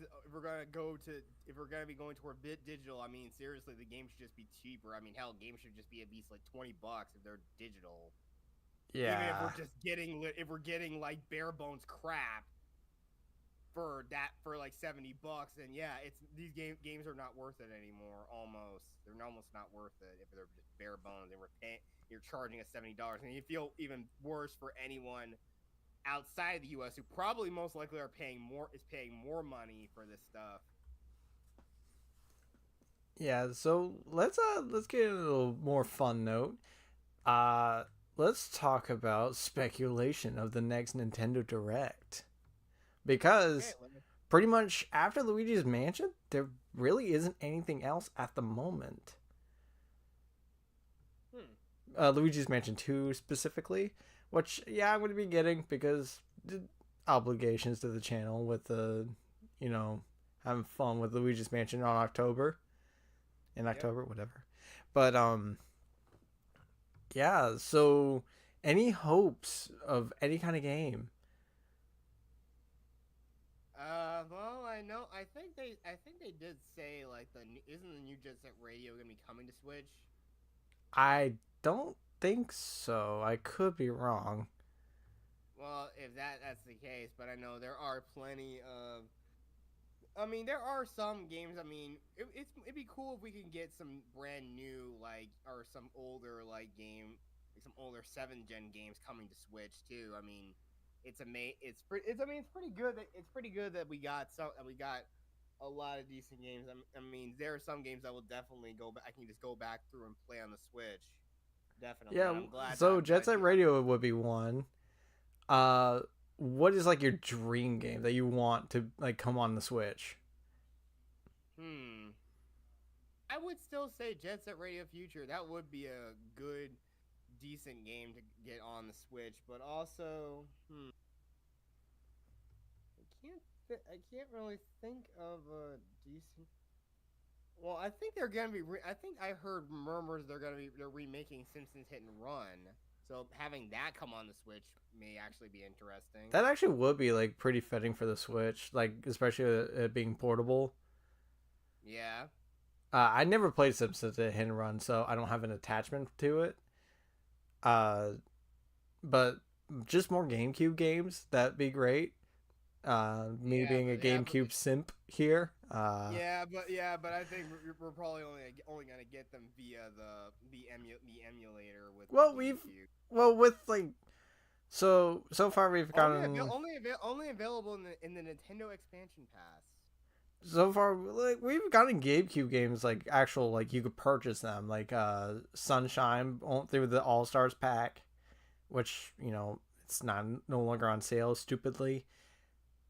be going toward bit digital, I mean, seriously, the game should just be cheaper. I mean, hell, games should just be at least like $20 if they're digital. Even
Yeah,
if we're getting like bare bones crap for like $70, then yeah, it's these games are not worth it anymore. They're almost not worth it if they're just bare bones and you're charging us $70, and you feel even worse for anyone outside the U.S. who probably most likely paying more money for this stuff.
yeah. So let's get a little more fun note. Uh, let's talk about speculation of the next Nintendo Direct
Okay,
because pretty much after Luigi's Mansion, there really isn't anything else at the moment. Luigi's Mansion 2 specifically, which yeah, I'm going to be getting because obligations to the channel with the, you know, having fun with Luigi's Mansion on October, in
yep.
October, whatever. But yeah. So, any hopes of any kind of game?
Well, I know. I think they did say like isn't the new Jet Set Radio gonna be coming to Switch?
I don't think so. I could be wrong.
Well, if that's the case, but I know there are plenty of. I mean, there are some games. I mean, it'd be cool if we can get some brand new or some older like some older 7th gen games coming to Switch too. I mean, it's pretty good that we got a lot of decent games. I mean, there are some games that will definitely go back. I can just go back through and play on the Switch. Definitely.
Yeah.
And I'm glad
So Jet Set Radio would be one. Uh, what is like your dream game that you want to like come on the Switch?
I would still say Jet Set Radio Future. That would be a good, decent game to get on the Switch. But also, I can't really think of a decent. Well, I think they're gonna be. I think I heard murmurs they're remaking Simpsons Hit and Run. So having that come on the Switch may actually be interesting.
That actually would be like pretty fitting for the Switch, like especially it being portable.
Yeah.
I never played Simpsons Hit and Run, so I don't have an attachment to it. But just more GameCube games, that'd be great. Me being a GameCube simp here.
But I think we're probably only gonna get them via the emulator with.
Well, with like So far we've gotten
Only available in the Nintendo expansion pass.
so far like we've gotten GameCube games like actual like you could purchase them like Sunshine through the All Stars pack, which it's not no longer on sale stupidly.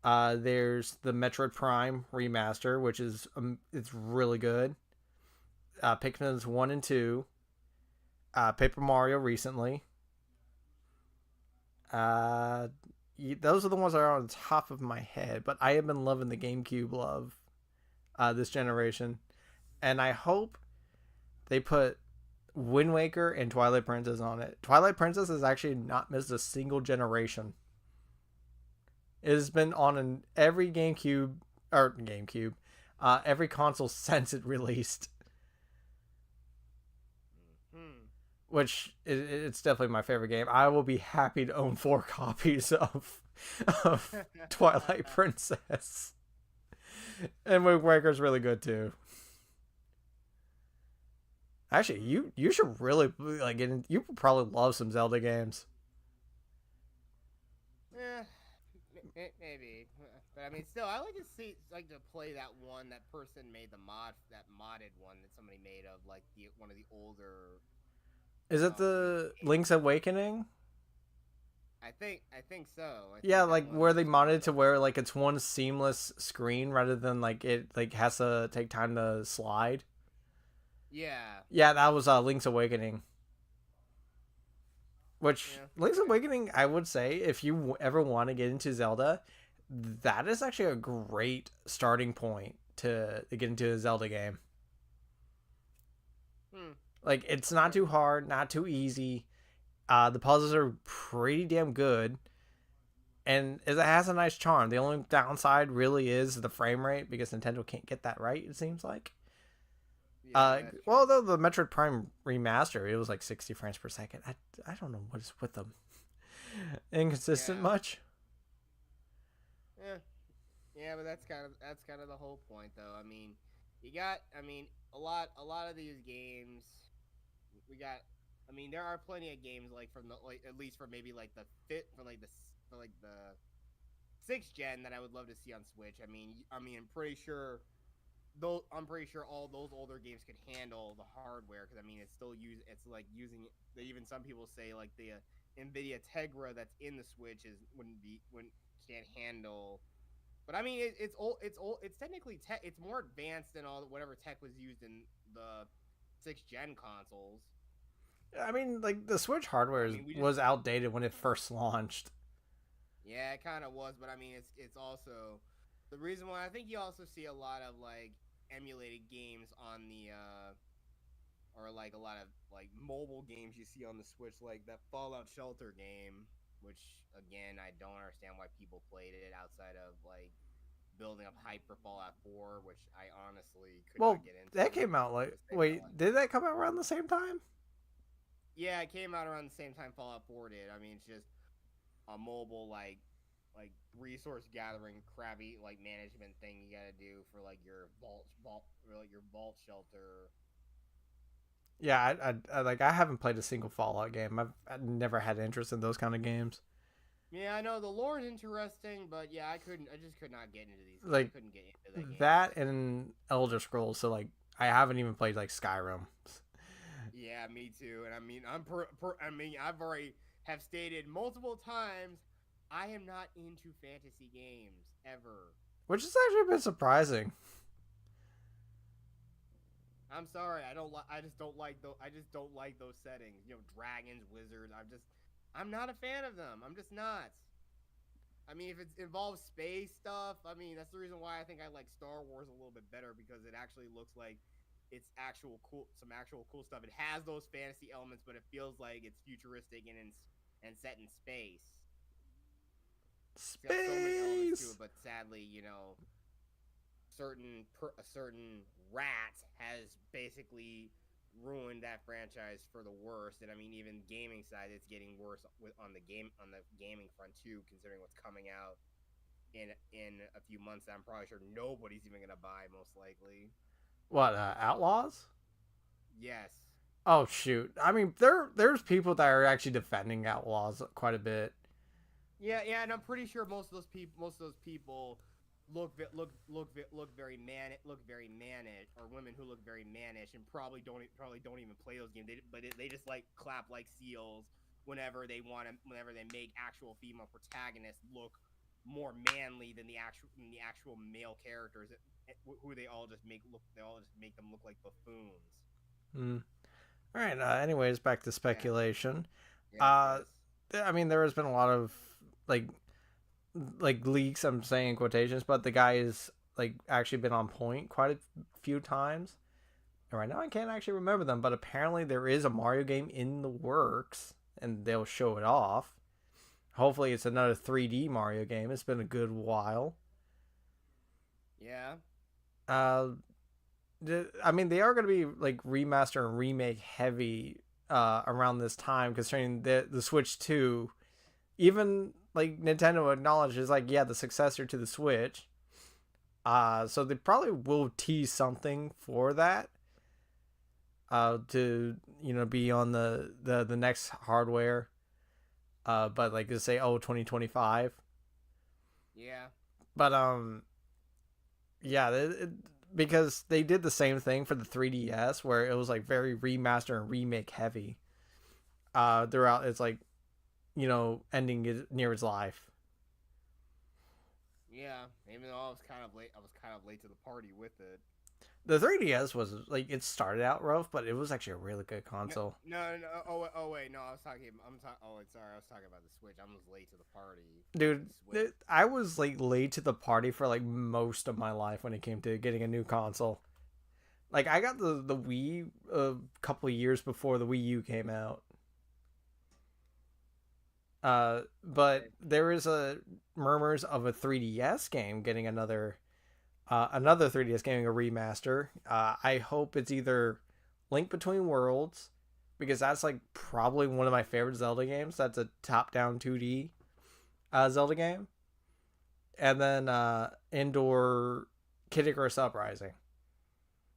There's the Metroid Prime remaster, which is it's really good. Pikmin's 1 and 2. Paper Mario recently. Those are the ones that are on top of my head, but I have been loving the GameCube love this generation, and I hope they put Wind Waker and Twilight Princess on it. Twilight Princess has actually not missed a single generation. It has been on every every console since it released. Which it's definitely my favorite game. I will be happy to own 4 copies of Twilight Princess. And Wind Waker's really good too. Actually, you should really like get in. You probably love some Zelda games.
Yeah, maybe. But I mean, still, I like to play that person made that modded one that somebody made of like one of the older.
Is it the Link's Awakening?
I think so.
Yeah, like where they modded to where like it's one seamless screen rather than like it like has to take time to slide.
Yeah.
Yeah, that was Link's Awakening. Which Link's Awakening, I would say, if you ever want to get into Zelda, that is actually a great starting point to get into a Zelda game. Like, it's not too hard, not too easy. The puzzles are pretty damn good. And it has a nice charm. The only downside really is the frame rate, because Nintendo can't get that right, it seems like. Yeah, well, though the Metroid Prime remaster, it was like 60 frames per second. I don't know what is with them. Inconsistent much?
Yeah, but that's kind of the whole point, though. I mean, a lot of these games. There are plenty of games like at least for maybe like the 6th gen that I would love to see on Switch. I'm pretty sure all those older games could handle the hardware, because it's like using even some people say like the NVIDIA Tegra that's in the Switch can't handle. But I mean, it's old. It's technically it's more advanced than whatever tech was used in the 6th gen consoles.
I mean, like the Switch hardware was outdated when it first launched.
Yeah, it kind of was, but I mean, it's also the reason why I think you also see a lot of like emulated games on the or like a lot of like mobile games you see on the Switch, like that Fallout Shelter game, which again I don't understand why people played it outside of like building up hype for Fallout 4, which I honestly could not get into.
That came out like did that come out around the same time?
Yeah, it came out around the same time Fallout 4 did. I mean, it's just a mobile like resource gathering crappy like management thing you gotta do for like your vault shelter.
Yeah, I haven't played a single Fallout game. I've never had interest in those kind of games.
Yeah, I know the lore is interesting, but yeah, I just could not get into these.
Like,
I couldn't get into
that and Elder Scrolls. So like, I haven't even played like Skyrim.
Yeah, me too. And I mean, I've already have stated multiple times, I am not into fantasy games ever.
Which is actually a bit surprising.
I'm sorry, I just don't like those settings. Dragons, wizards. I'm not a fan of them. I'm just not. I mean, if it involves space stuff, I mean, that's the reason why I think I like Star Wars a little bit better, because it actually looks like it's some actual cool stuff. It has those fantasy elements, but it feels like it's futuristic and set in space.
Space.
It's got so many elements to it, but sadly, a certain rat has basically ruined that franchise for the worst. And I mean, even gaming side, it's getting worse on the gaming front too, considering what's coming out in a few months that I'm probably sure nobody's even gonna buy, most likely.
What, Outlaws?
Yes.
Oh shoot! I mean, there's people that are actually defending Outlaws quite a bit.
Yeah, and I'm pretty sure most of those people look very mannish, or women who look very mannish, and probably don't even play those games. They just like clap like seals whenever they make actual female protagonists look more manly than the actual male characters, who they all just make them look like buffoons.
Mm. All right. Anyways, back to
Yeah.
speculation.
Yes.
Uh,
Yes.
I mean, there has been a lot of like leaks. I'm saying in quotations, but the guy is like actually been on point quite a few times. And right now, I can't actually remember them, but apparently there is a Mario game in the works, and they'll show it off. Hopefully, it's another 3D Mario game. It's been a good while.
Yeah.
Uh, I mean, they are going to be like remaster and remake heavy around this time, considering the Switch 2. Even like Nintendo acknowledges, like, yeah, the successor to the Switch. So they probably will tease something for that. To be on the next hardware. But like to say, 2025.
Yeah.
But yeah, because they did the same thing for the 3DS, where it was like very remaster and remake heavy. Throughout, it's like ending it near its life.
Yeah. Even though I was kind of late to the party with it.
The 3DS was like it started out rough, but it was actually a really good
No,
console.
no. Oh wait, no. I was talking. I'm talking. Oh wait, sorry. I was talking about the Switch. I was late to the party with
Dude,
the Switch.
I was like late to the party for like most of my life when it came to getting a new console. Like I got the Wii a couple of years before the Wii U came out. But
Okay.
there is a murmurs of a 3DS game getting another 3DS getting a remaster. I hope it's either Link Between Worlds, because that's like probably one of my favorite Zelda games. That's a top-down 2D Zelda game, and then indoor Kid Icarus Uprising.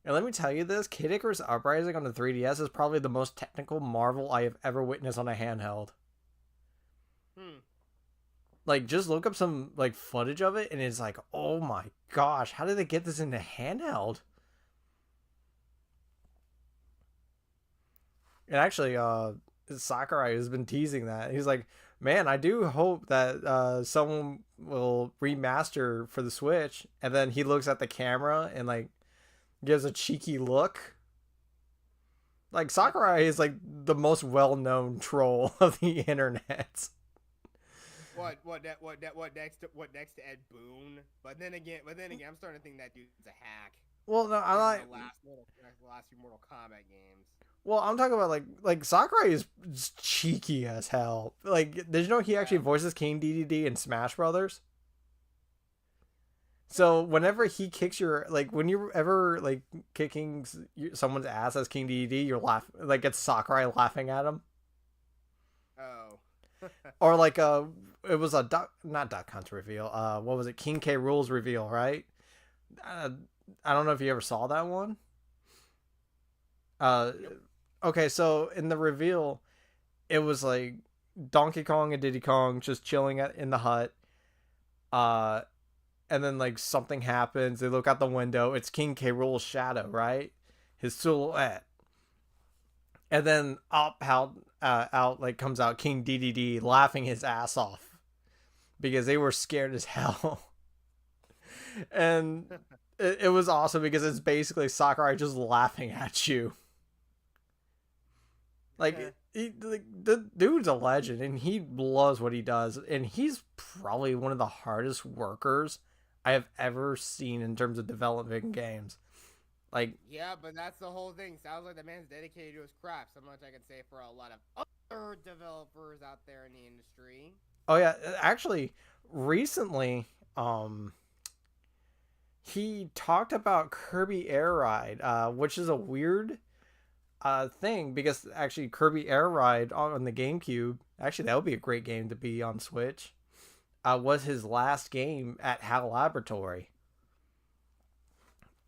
And let me tell you this: Kid Icarus Uprising on the 3DS is probably the most technical marvel I have ever witnessed on a handheld.
Hmm.
Like, just look up some like footage of it, and it's like, oh my gosh, how did they get this into handheld? And actually, Sakurai has been teasing that. He's like, man, I do hope that someone will remaster for the Switch. And then he looks at the camera and like gives a cheeky look. Like Sakurai is like the most well-known troll of the internet.
What next to Ed Boon? But then again, I'm starting to think that dude's a hack
Well, no, I'm
from
not.
the last few Mortal Kombat games.
Well, I'm talking about like Sakurai is cheeky as hell. Like, did you know he actually
Yeah.
voices King DDD in Smash Brothers? So whenever he kicks your like when you're ever like kicking someone's ass as King DDD, you're laughing like it's Sakurai laughing at him,
Oh.
or like it was a duck not Duck Hunt reveal. What was it? King K. Rules reveal, right? Uh, I don't know if you ever saw that one. Uh,
Nope.
okay, so in the reveal, it was like Donkey Kong and Diddy Kong just chilling in the hut. Uh, and then like something happens. They look out the window. It's King K. Rool's shadow, right? His silhouette. And then out like comes out King DDD laughing his ass off because they were scared as hell. And it was awesome because it's basically Sakurai just laughing at you. Like, like the dude's a legend and he loves what he does, and he's probably one of the hardest workers I have ever seen in terms of developing games. Like,
Yeah, but that's the whole thing. Sounds like the man's dedicated to his craft. So much I can say for a lot of other developers out there in the industry.
oh yeah, actually, recently, he talked about Kirby Air Ride, which is a weird thing because actually Kirby Air Ride on the GameCube, actually that would be a great game to be on Switch. Was his last game at HAL Laboratory.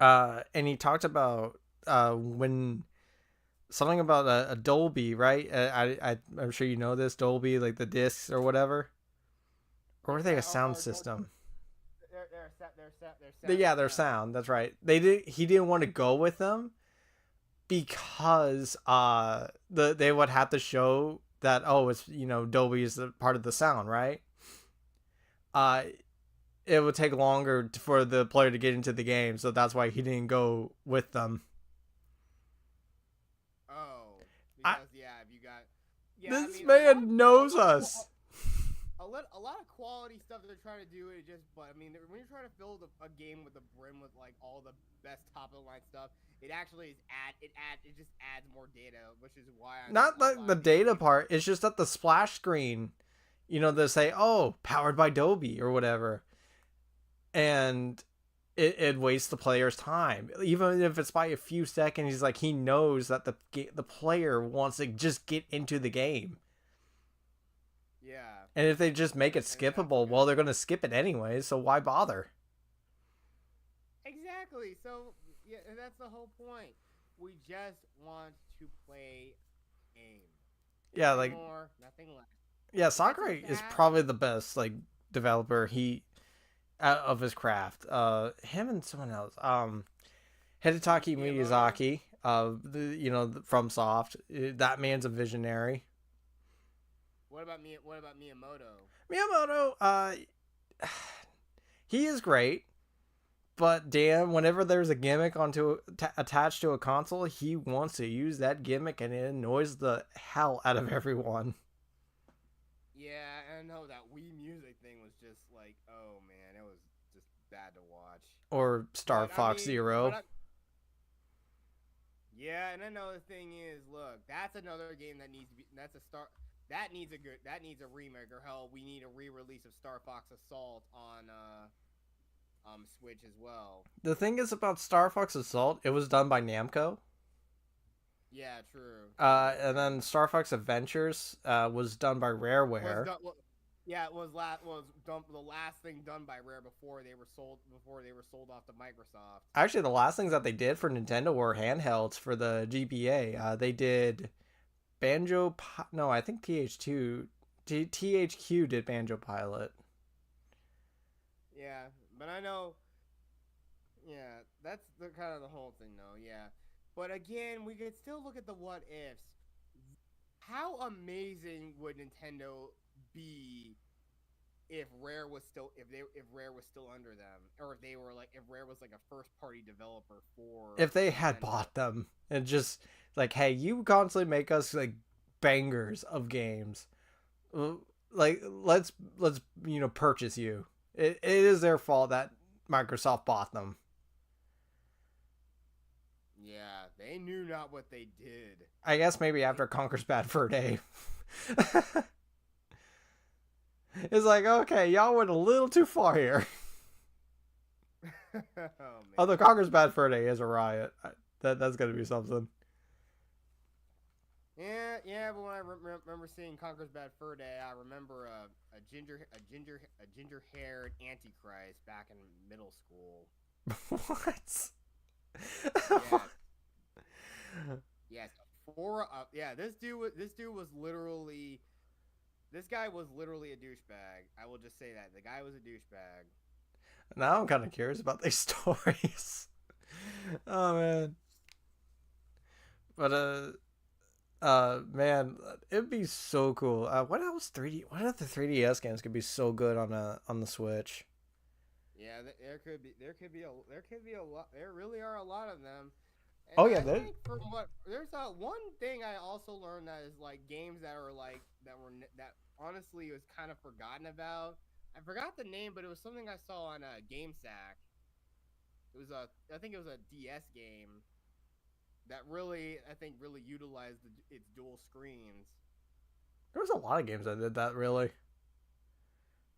And he talked about when something about a Dolby, right? I'm sure you know this Dolby, like the discs or whatever. Or were they a sound system?
Their sound
Yeah, their
system.
sound. That's right. He didn't want to go with them because they would have to show that, oh, it's, Dolby is the part of the sound, right? Uh it would take longer for the player to get into the game, so that's why he didn't go with them.
Oh,
I,
because yeah, if you got yeah, I
this
mean
man knows us.
a lot of quality stuff they're trying to do. It just, but I mean, when you're trying to fill a game with the brim with like all the best top of the line stuff, it actually is it just adds more data, which is why
Not like the data part. It's just that the splash screen, they say, "Oh, powered by Dolby" or whatever, and it wastes the player's time, even if it's by a few seconds. He's like, he knows that the player wants to just get into the game.
Yeah.
And if they just make it skippable, well, they're gonna skip it anyway, so why bother?
Exactly. So yeah, that's the whole point. We just want to play game.
Yeah,
Nothing more, nothing less.
yeah, Sakurai is probably the best developer of his craft. Him and someone else. Hidetaki Miyazaki. From Soft. That man's a visionary.
What about Miyamoto?
Miyamoto, he is great, but damn, whenever there's a gimmick attached to a console, he wants to use that gimmick, and it annoys the hell out of everyone.
Yeah, I know that Wii Music thing was just like, oh man, it was just bad to watch.
Or Star Fox Zero.
Yeah, and another thing is, look, that's another game that needs to be. That needs a remake, or hell, we need a re-release of Star Fox Assault on Switch as well.
The thing is about Star Fox Assault, it was done by Namco.
Yeah, true.
And then Star Fox Adventures was done by Rareware.
It was the last thing done by Rare before they were sold off to Microsoft.
Actually, the last things that they did for Nintendo were handhelds for the GBA. They did I think THQ did Banjo Pilot.
Yeah, but I know. Yeah, that's the kind of the whole thing, though. Yeah, but again, we could still look at the what ifs. How amazing would Nintendo be if Rare was still under them, or if Rare was like a first party developer for
if they had
Nintendo.
bought them and just like, hey, you constantly make us like bangers of games, like let's purchase you. It is their fault that Microsoft bought them.
Yeah, they knew not what they did.
I guess maybe after Conker's Bad Fur Day. It's like, okay, y'all went a little too far here. Although Conker's Bad Fur Day is a riot. That's gonna be something.
Yeah, but when I remember seeing Conker's Bad Fur Day, I remember a ginger-haired Antichrist back in middle school.
What?
Yes. This guy was literally a douchebag. I will just say that the guy was a douchebag.
Now I'm kind of curious about these stories. Oh man. But man, it'd be so cool. What else 3D? What other 3DS games could be so good on the Switch?
Yeah, there could be a lot. There really are a lot of them. And
oh yeah,
I think there's one thing I also learned that is like games that honestly was kind of forgotten about. I forgot the name, but it was something I saw on GameSack. I think it was a DS game that really utilized its dual screens.
There was a lot of games that did that, really.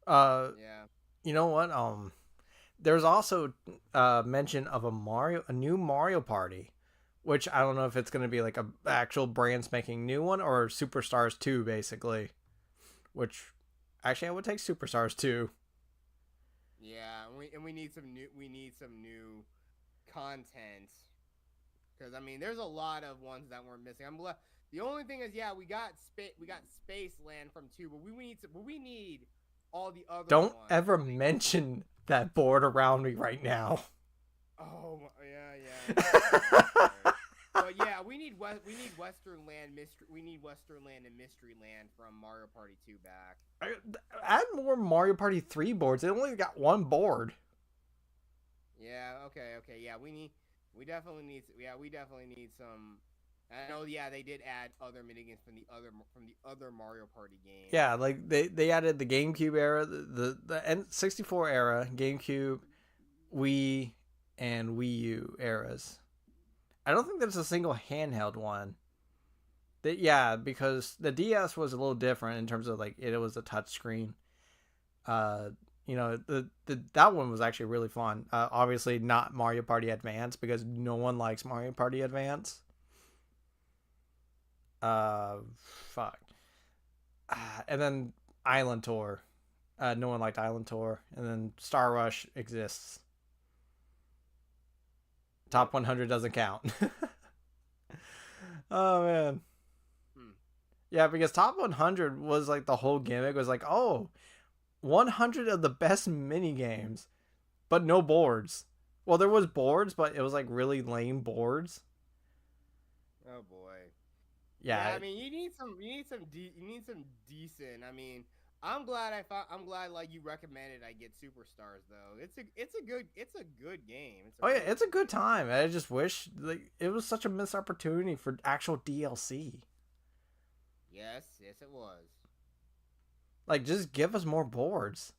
Yeah.
You know what? There's also mention of a new Mario Party, which I don't know if it's going to be like a actual brand spanking new one or Superstars 2, basically. Which, actually, I would take Superstars 2.
Yeah, and we need some new content. Because I mean, there's a lot of ones that we're missing. The only thing is, yeah, we got Spaceland from 2, but we need all the other
Don't
ones.
ever mention that board around me right now.
Oh yeah. But yeah, we need Western Land Mystery. We need Western Land and Mystery Land from Mario Party 2 back.
Add more Mario Party 3 boards. It only got one board.
Yeah. Okay. Yeah, we definitely need some. I know. Yeah, they did add other minigames from the other Mario Party games.
Yeah, like they added the GameCube era, the N64 era, GameCube, Wii, and Wii U eras. I don't think there's a single handheld one. Yeah, because the DS was a little different in terms of like it was a touch screen. That one was actually really fun. Obviously not Mario Party Advance because no one likes Mario Party Advance. Fuck. And then Island Tour. No one liked Island Tour. And then Star Rush exists. Top 100 doesn't count. Oh, man. Yeah, because Top 100 was like the whole gimmick. Was like, 100 of the best mini games, but no boards. Well, there was boards, but it was like really lame boards.
Oh boy.
Yeah,
I mean, you need some decent. I mean, I'm glad like you recommended I get Superstars though. It's a good game.
It's a good time. I just wish like it was such a missed opportunity for actual DLC.
Yes, it was.
Like, just give us more boards.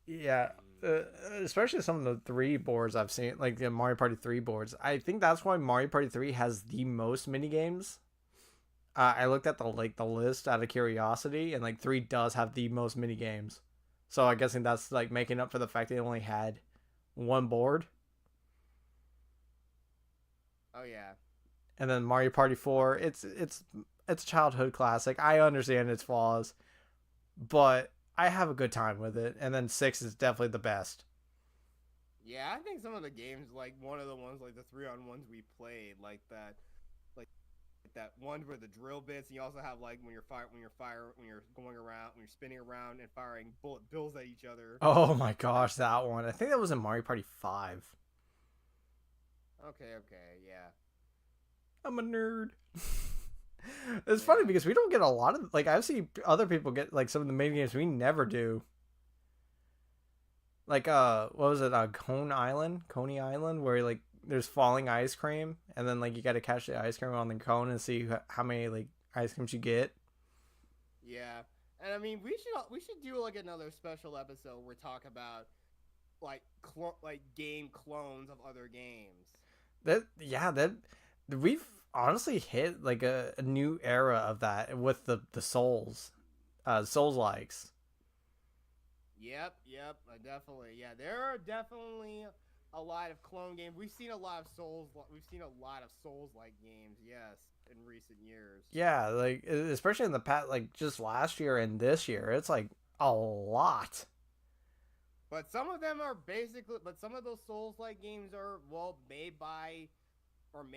Yeah, especially some of the 3 boards I've seen, like the Mario Party 3 boards. I think that's why Mario Party 3 has the most mini games. I looked at the list out of curiosity, and like 3 does have the most mini games. So I'm guessing that's like making up for the fact they only had one board.
Oh yeah.
And then Mario Party 4, it's a childhood classic. I understand its flaws, but I have a good time with it. And then 6 is definitely the best.
Yeah, I think some of the games, like one of the ones, like the 3-on-1s we played, like that one where the drill bits, and you also have like when you're going around, when you're spinning around and firing bullet bills at each other.
Oh my gosh, that one! I think that was in Mario Party 5.
Okay, yeah.
I'm a nerd. It's funny because we don't get a lot of like I've seen other people get like some of the mini games we never do. Like what was it? Coney Island, where like there's falling ice cream, and then like you got to catch the ice cream on the cone and see how many like ice creams you get.
Yeah, and I mean we should do like another special episode where we talk about like game clones of other games.
That we've honestly hit like a new era of that with the Souls likes.
Yep, definitely. Yeah, there are definitely a lot of clone games. We've seen a lot of Souls like games, yes, in recent years.
Yeah, like especially in the past, like just last year and this year, it's like a lot.
But some of them are some of those Souls like games are made by From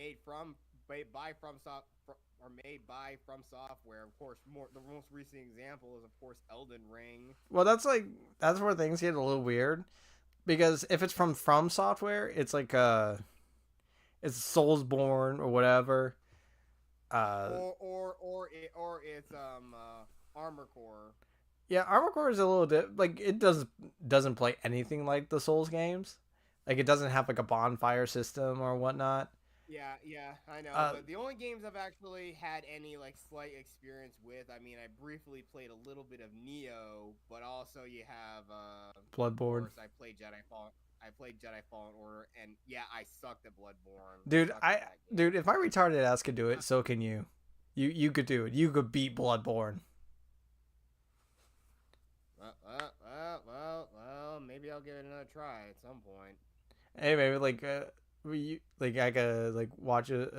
Software. Of course, the most recent example is of course Elden Ring.
Well, that's where things get a little weird, because if it's from Software, it's like it's Soulsborne or whatever.
Or it's Armor Core.
Yeah, Armor Core is a little like it doesn't play anything like the Souls games. Like it doesn't have like a bonfire system or whatnot.
Yeah, I know. But the only games I've actually had any like slight experience with, I mean, I briefly played a little bit of Neo, but also you have
Bloodborne.
Of course, I played Jedi Fallen Order, and yeah, I sucked at Bloodborne.
Dude, if my retarded ass could do it, so can you. You could do it. You could beat Bloodborne.
Well, maybe I'll give it another try at some point.
Hey, maybe I could like watch it,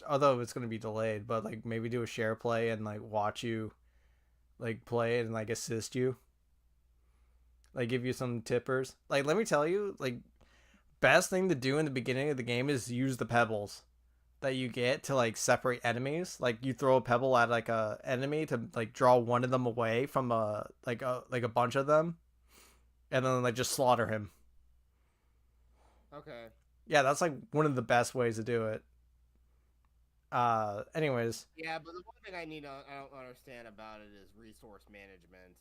although it's gonna be delayed, but like maybe do a share play and like watch you like play it and like assist you, like give you some tippers. Like let me tell you, like best thing to do in the beginning of the game is use the pebbles. that you get to like separate enemies. Like you throw a pebble at like a enemy to like draw one of them away from a bunch of them, and then like just slaughter him.
Okay.
Yeah, that's like one of the best ways to do it. Anyways,
Yeah, but the one thing I don't understand about it is resource management.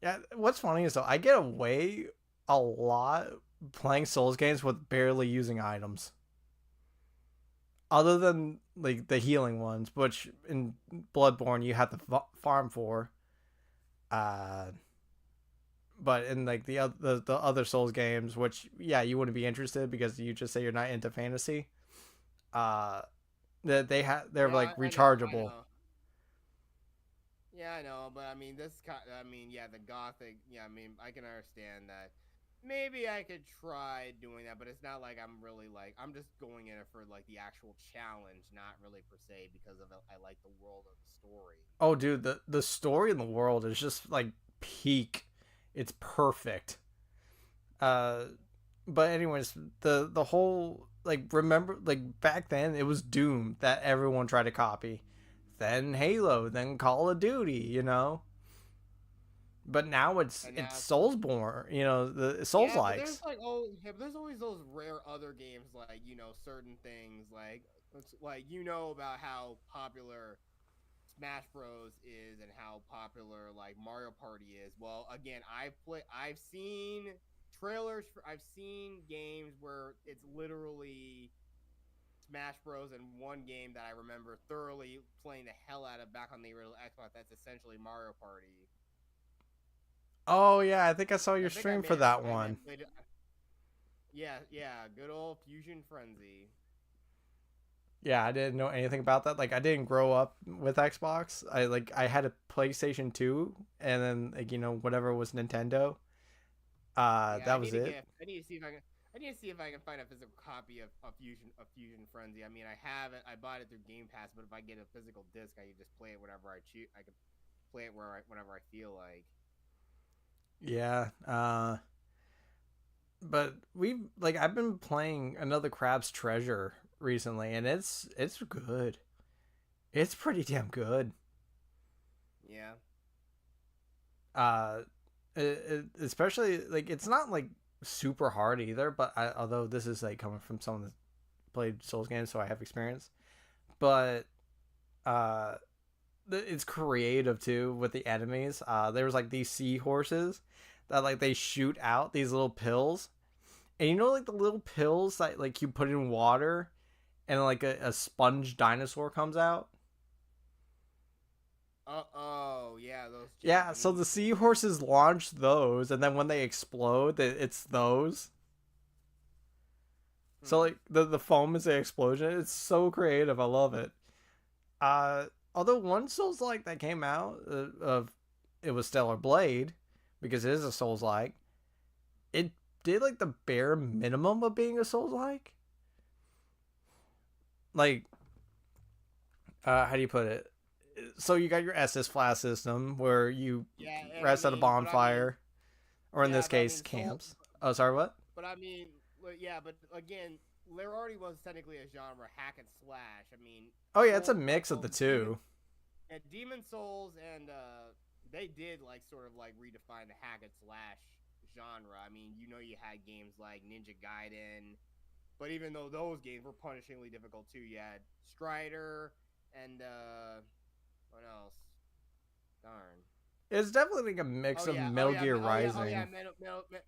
yeah, what's funny is though I get away a lot playing Souls games with barely using items. Other than like the healing ones, which in Bloodborne you have to farm for. Uh, but in like the other Souls games, which yeah you wouldn't be interested because you just say you're not into fantasy. Uh, they're
No,
like
I know, I
rechargeable.
know. Yeah, I know, but I mean, I mean, yeah, the gothic. Yeah, I mean, I can understand that. Maybe I could try doing that, but it's not like I'm really like I'm just going in it for like the actual challenge, not really per se because of I like the world of the story.
Oh, dude, the story in the world is just like peak. It's perfect. Uh, but anyways, the whole like remember like back then it was Doom that everyone tried to copy, then Halo, then Call of Duty, you know. But now
And
it's
now
Soulsborne, you know, the Souls
yeah, but there's
likes.
like oh yeah, but there's always those rare other games like certain things like about how popular Smash Bros is and how popular like Mario Party is. Well, again, I've seen I've seen games where it's literally Smash Bros and one game that I remember thoroughly playing the hell out of back on the original Xbox. That's essentially Mario Party.
Oh yeah, I think I saw
I
your
think I
stream
may
for
have
that
I may
one.
have played it. Yeah, yeah, good old Fusion Frenzy.
Yeah, I didn't know anything about that. Like I didn't grow up with Xbox. I had a PlayStation 2 and then like whatever was Nintendo.
Yeah,
That was it.
I need to see if I can. I need to see if I can find a physical copy of Fusion Frenzy. I mean, I have it. I bought it through Game Pass, but if I get a physical disc, I can just play it whenever I choose. I can play it whenever I feel like.
Yeah. But I've been playing another Crab's Treasure recently and it's good. It's pretty damn good.
Yeah.
Uh Especially like it's not like super hard either, but although this is like coming from someone that played Souls games, so I have experience. But uh it's creative too with the enemies. There was like these seahorses that like they shoot out these little pills, and like the little pills that like you put in water, and like a sponge dinosaur comes out.
Oh, yeah, those
Yeah, so
Japanese
the
ones.
seahorses launch those, and then when they explode, it's those. So
Hmm.
like the foam is the explosion. It's so creative. I love it. Uh, Although one Souls like that came out of it was Stellar Blade because it is a Souls like. It did like the bare minimum of being a Souls like. Like how do you put it? So you got your Estus flask system where you
Yeah, and
rest at a
I mean,
bonfire, or in
yeah,
this
but I
case,
mean,
camps. Oh, sorry, what?
but I mean, yeah, but again, there already was technically a genre hack and slash. I mean,
Oh yeah, it's a
Soul,
mix of the
Demon
two.
and Demon Souls and they did like sort of like redefine the hack and slash genre. I mean, you had games like Ninja Gaiden, but even though those games were punishingly difficult too, you had Strider and what else? Darn.
It's definitely like a mix of Metal Gear Rising,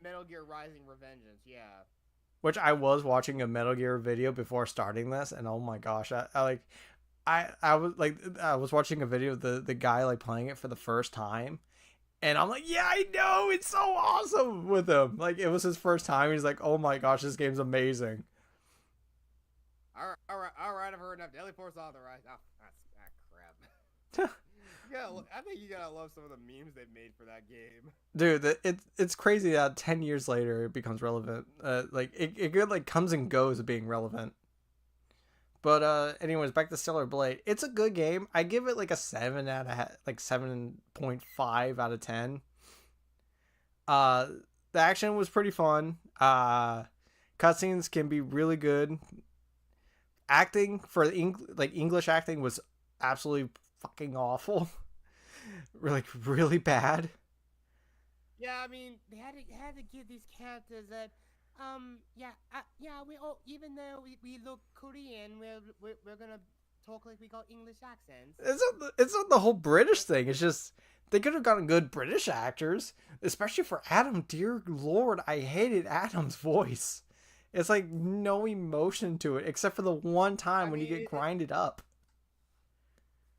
Metal Gear Rising Revengeance. Yeah.
which I was watching a Metal Gear video before starting this, and oh my gosh, I was watching a video of the guy like playing it for the first time, and I'm like, yeah, I know, it's so awesome with him. Like it was his first time. He's like, oh my gosh, this game's amazing.
All right. I've heard enough. Deadly Force authorized. Oh, that's crap. Yeah, I think you gotta love some of the memes they made for that game.
Dude, it's crazy that 10 years later it becomes relevant. Like it like comes and goes of being relevant. But anyways, back to Stellar Blade. It's a good game. I give it like a 7.5 out of 10. Uh, the action was pretty fun. Cutscenes can be really good. acting for English acting was absolutely fucking awful. Like really bad.
Yeah, I mean, they had to give these characters that, yeah, we all, even though we look Korean, we're gonna talk like we got English accents.
It's not the whole British thing. It's just they could have gotten good British actors, especially for Adam. Dear Lord, I hated Adam's voice. It's like no emotion to it, except for the one time
I
when you
mean,
get grinded up.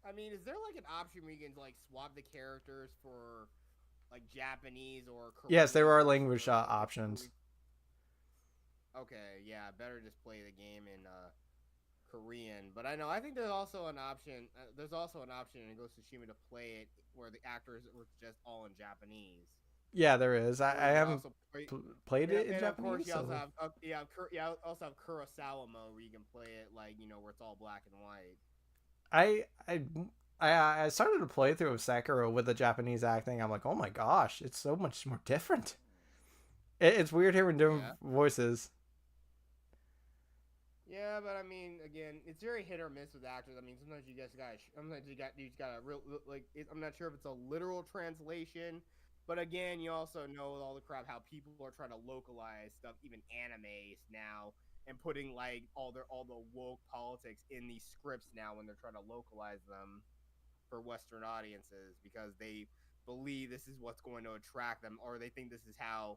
I mean, is there like an option where you can like swap the characters for like Japanese or
Yes, there
Korean
are
voice
language
for like
options.
Okay, yeah, better just play the game in Korean. But I know I think there's also an option. There's also an option in Ghost of Tsushima to play it where the actors were just all in Japanese.
Yeah, there is. I haven't played it in
and of course
Japanese.
you
So.
also have also have Kurosawa mode where you can play it like where it's all black and white.
I I I started to play through of Sekiro with the Japanese acting. I'm like, oh my gosh, it's so much more different. It's weird hearing different voices.
Yeah, but I mean, again, it's very hit or miss with actors. I mean, sometimes you guys got, sometimes you got a real like. I'm not sure if it's a literal translation, but again, you also know with all the crap how people are trying to localize stuff, even animes now, and putting like all the woke politics in these scripts now when they're trying to localize them for Western audiences because they believe this is what's going to attract them, or they think this is how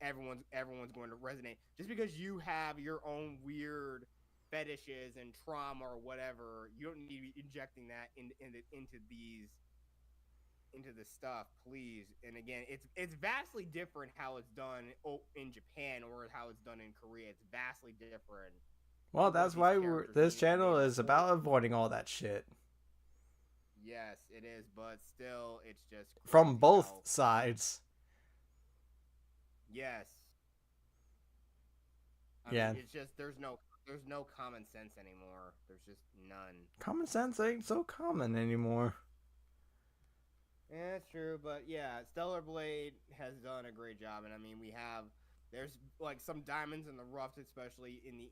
everyone's going to resonate. Just because you have your own weird fetishes and trauma or whatever, you don't need to be injecting that into the stuff, please. And again, it's vastly different how it's done in Japan or how it's done in Korea. It's vastly different.
Well, that's why this channel is about avoiding all that shit.
Yes, it is, but still, it's just
from both sides.
Yes. I
mean,
it's just there's no common sense anymore. There's just none.
Common sense ain't so common anymore.
Yeah, that's true, but yeah, Stellar Blade has done a great job, and I mean there's like some diamonds in the rough, especially in the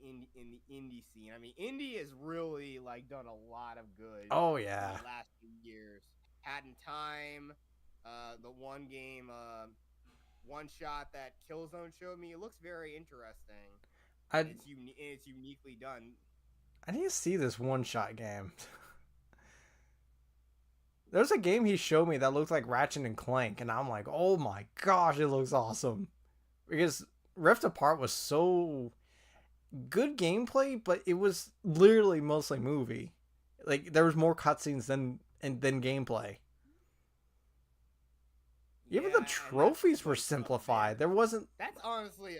indie scene. I mean, indie has really like done a lot of good.
Oh yeah.
In the last few years, Hat in Time, the one game, one shot that Killzone showed me. It looks very interesting. It's uniquely done.
I need to see this one shot game. There's a game he showed me that looked like Ratchet and Clank, and I'm like, oh my gosh, it looks awesome. Because Rift Apart was so good gameplay, but it was literally mostly movie. Like there was more cutscenes than gameplay. Even the trophies were simplified. There wasn't.
That's honestly.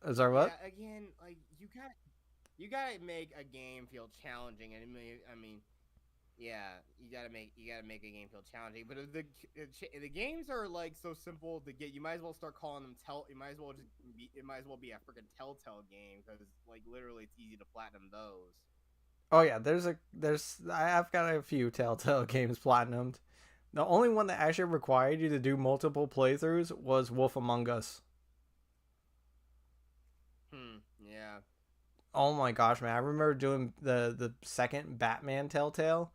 Is that what?
Yeah, again, like you gotta make a game feel challenging, and I mean, yeah, you gotta make a game feel challenging. But if the games are like so simple to get, you might as well start calling them It might as well be a freaking Telltale game because like literally it's easy to platinum those.
Oh yeah, I've got a few Telltale games platinumed. The only one that actually required you to do multiple playthroughs was Wolf Among Us.
Yeah.
Oh my gosh, man! I remember doing the second Batman Telltale.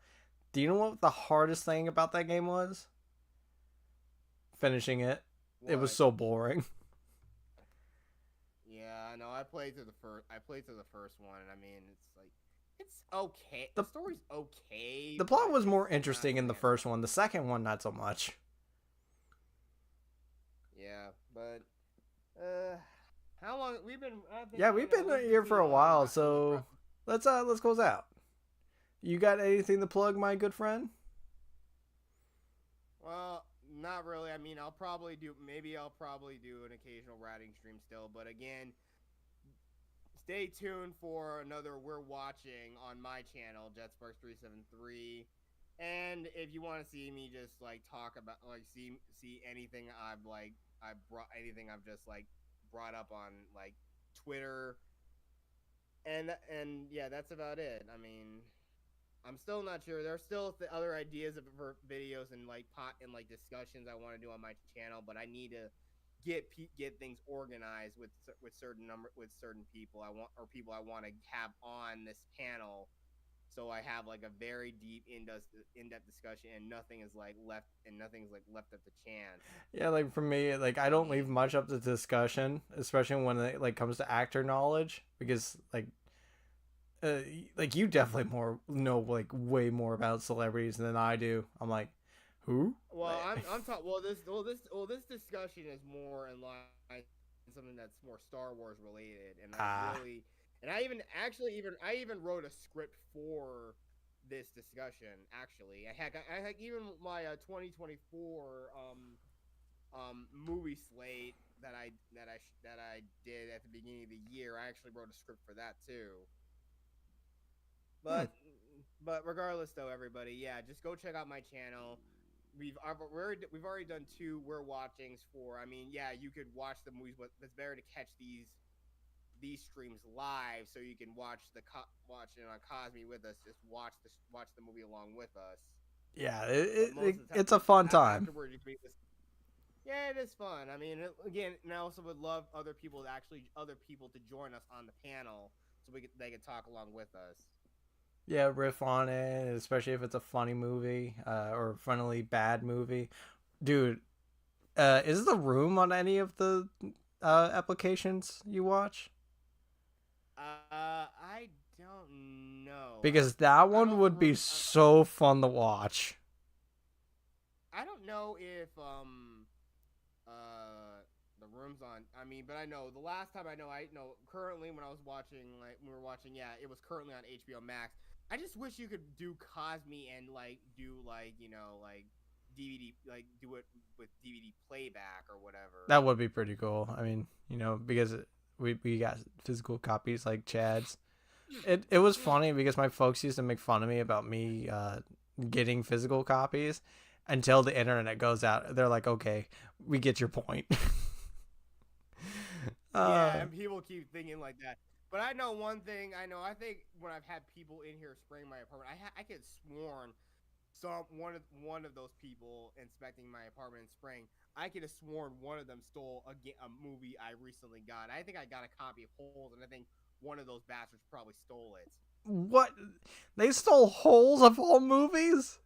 Do you know what the hardest thing about that game was? Finishing it. What? It was so boring.
Yeah, no, I played through the first one, and I mean, it's okay. The story's okay.
The plot was more interesting in the first one. The second one, not so much.
Yeah, but how long we've been?
We've been here for a while, so let's close out. You got anything to plug, my good friend?
Well, not really. I mean, I'll probably do an occasional writing stream still, but again, stay tuned for another We're Watching on my channel, JetSparks373. And if you want to see me just like talk about like see anything I've just like brought up on like Twitter, and yeah, that's about it. I mean, I'm still not sure. There's still other ideas for videos and like discussions I want to do on my channel, but I need to get things organized with certain people I want to have on this panel, so I have like a very deep in-depth discussion, and nothing's like left up to chance.
Yeah, like for me, like I don't leave much up to discussion, especially when it like comes to actor knowledge, because like you definitely more know like way more about celebrities than I do. I'm like, who?
Well, I'm talking. This discussion is more in line something that's more Star Wars related, and
Ah,
I even wrote a script for this discussion. Actually, I had even my 2024 movie slate that I did at the beginning of the year. I actually wrote a script for that too.
hmm.
But regardless, though, everybody, yeah, just go check out my channel. We've already done 2 we're watchings for. I mean, yeah, you could watch the movies, but it's better to catch these streams live so you can watch it on Cosme with us. Just watch the movie along with us.
Yeah,
But most of the time,
it's a fun time.
afterward, you can listen. Yeah, it is fun. I mean, again, and I also would love other people to join us on the panel so they could talk along with us.
Yeah, riff on it, especially if it's a funny movie or funnily bad movie. Dude, is The Room on any of the applications you watch?
I don't know.
Because that
I
one
know the
would be
room.
so fun to watch.
I don't know if the room's on. I mean, but I know the last time I know currently when I was watching we were watching, yeah, it was currently on HBO Max. I just wish you could do Cosme and like do like like DVD, like do it with DVD playback or whatever.
That would be pretty cool. I mean, because we got physical copies like Chad's. It was funny because my folks used to make fun of me about me getting physical copies until the internet goes out. They're like, okay, we get your point.
Yeah,
uh,
and people keep thinking like that. But I know one thing. I think when I've had people in here spraying my apartment, I could sworn one of those people inspecting my apartment and spraying. I could have sworn one of them stole a movie I recently got. I think I got a copy of Holes, and I think one of those bastards probably stole it.
what? They stole Holes of all movies?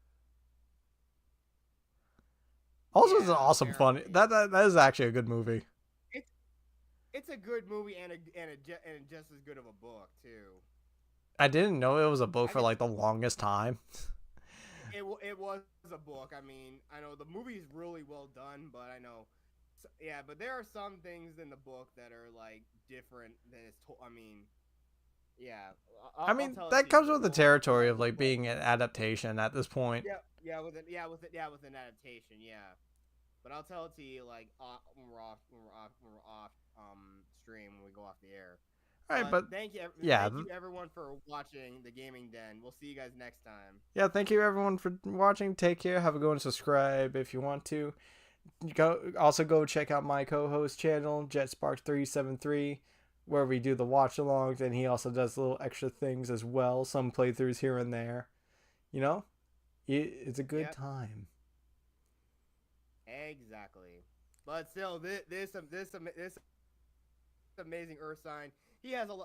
Also, it's an
Yeah,
awesome fun.
apparently.
That is actually a good movie.
It's it's a good movie and just as good of a book too.
I didn't know it was a book
I
for
could
like the longest time.
it was a book. I mean, I know the movie is really well done, but I know, yeah, but there are some things in the book that are like different than it's told. I mean, yeah,
I
I'll
mean,
tell it
that
to you.
comes with the territory of like being an adaptation at this point.
With an adaptation, yeah. But I'll tell it to you like when we're off stream when we go off the air.
All right,
But
but yeah,
thank you everyone for watching the Gaming Den. We'll see you guys next time.
yeah. Thank you everyone for watching. Take care. Have a go and subscribe if you want to. Go check out my co-host channel JetSpark373, where we do the watch alongs, and he also does little extra things as well. Some playthroughs here and there. You know, it's a good
Yep,
time.
exactly. But still, this amazing Earth sign. He has a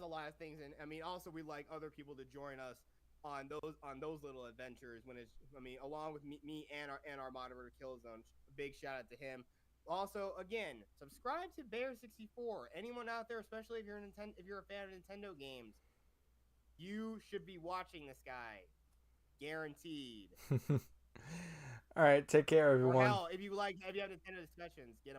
lot of things, and I mean, also we like other people to join us on those little adventures. When it's, I mean, along with me and our moderator Killzone. Big shout out to him. Also, again, subscribe to Bear64. Anyone out there, especially if you're a fan of Nintendo games, you should be watching this guy, guaranteed.
All right, take care,
Or
everyone.
hell, if you have Nintendo discussions, get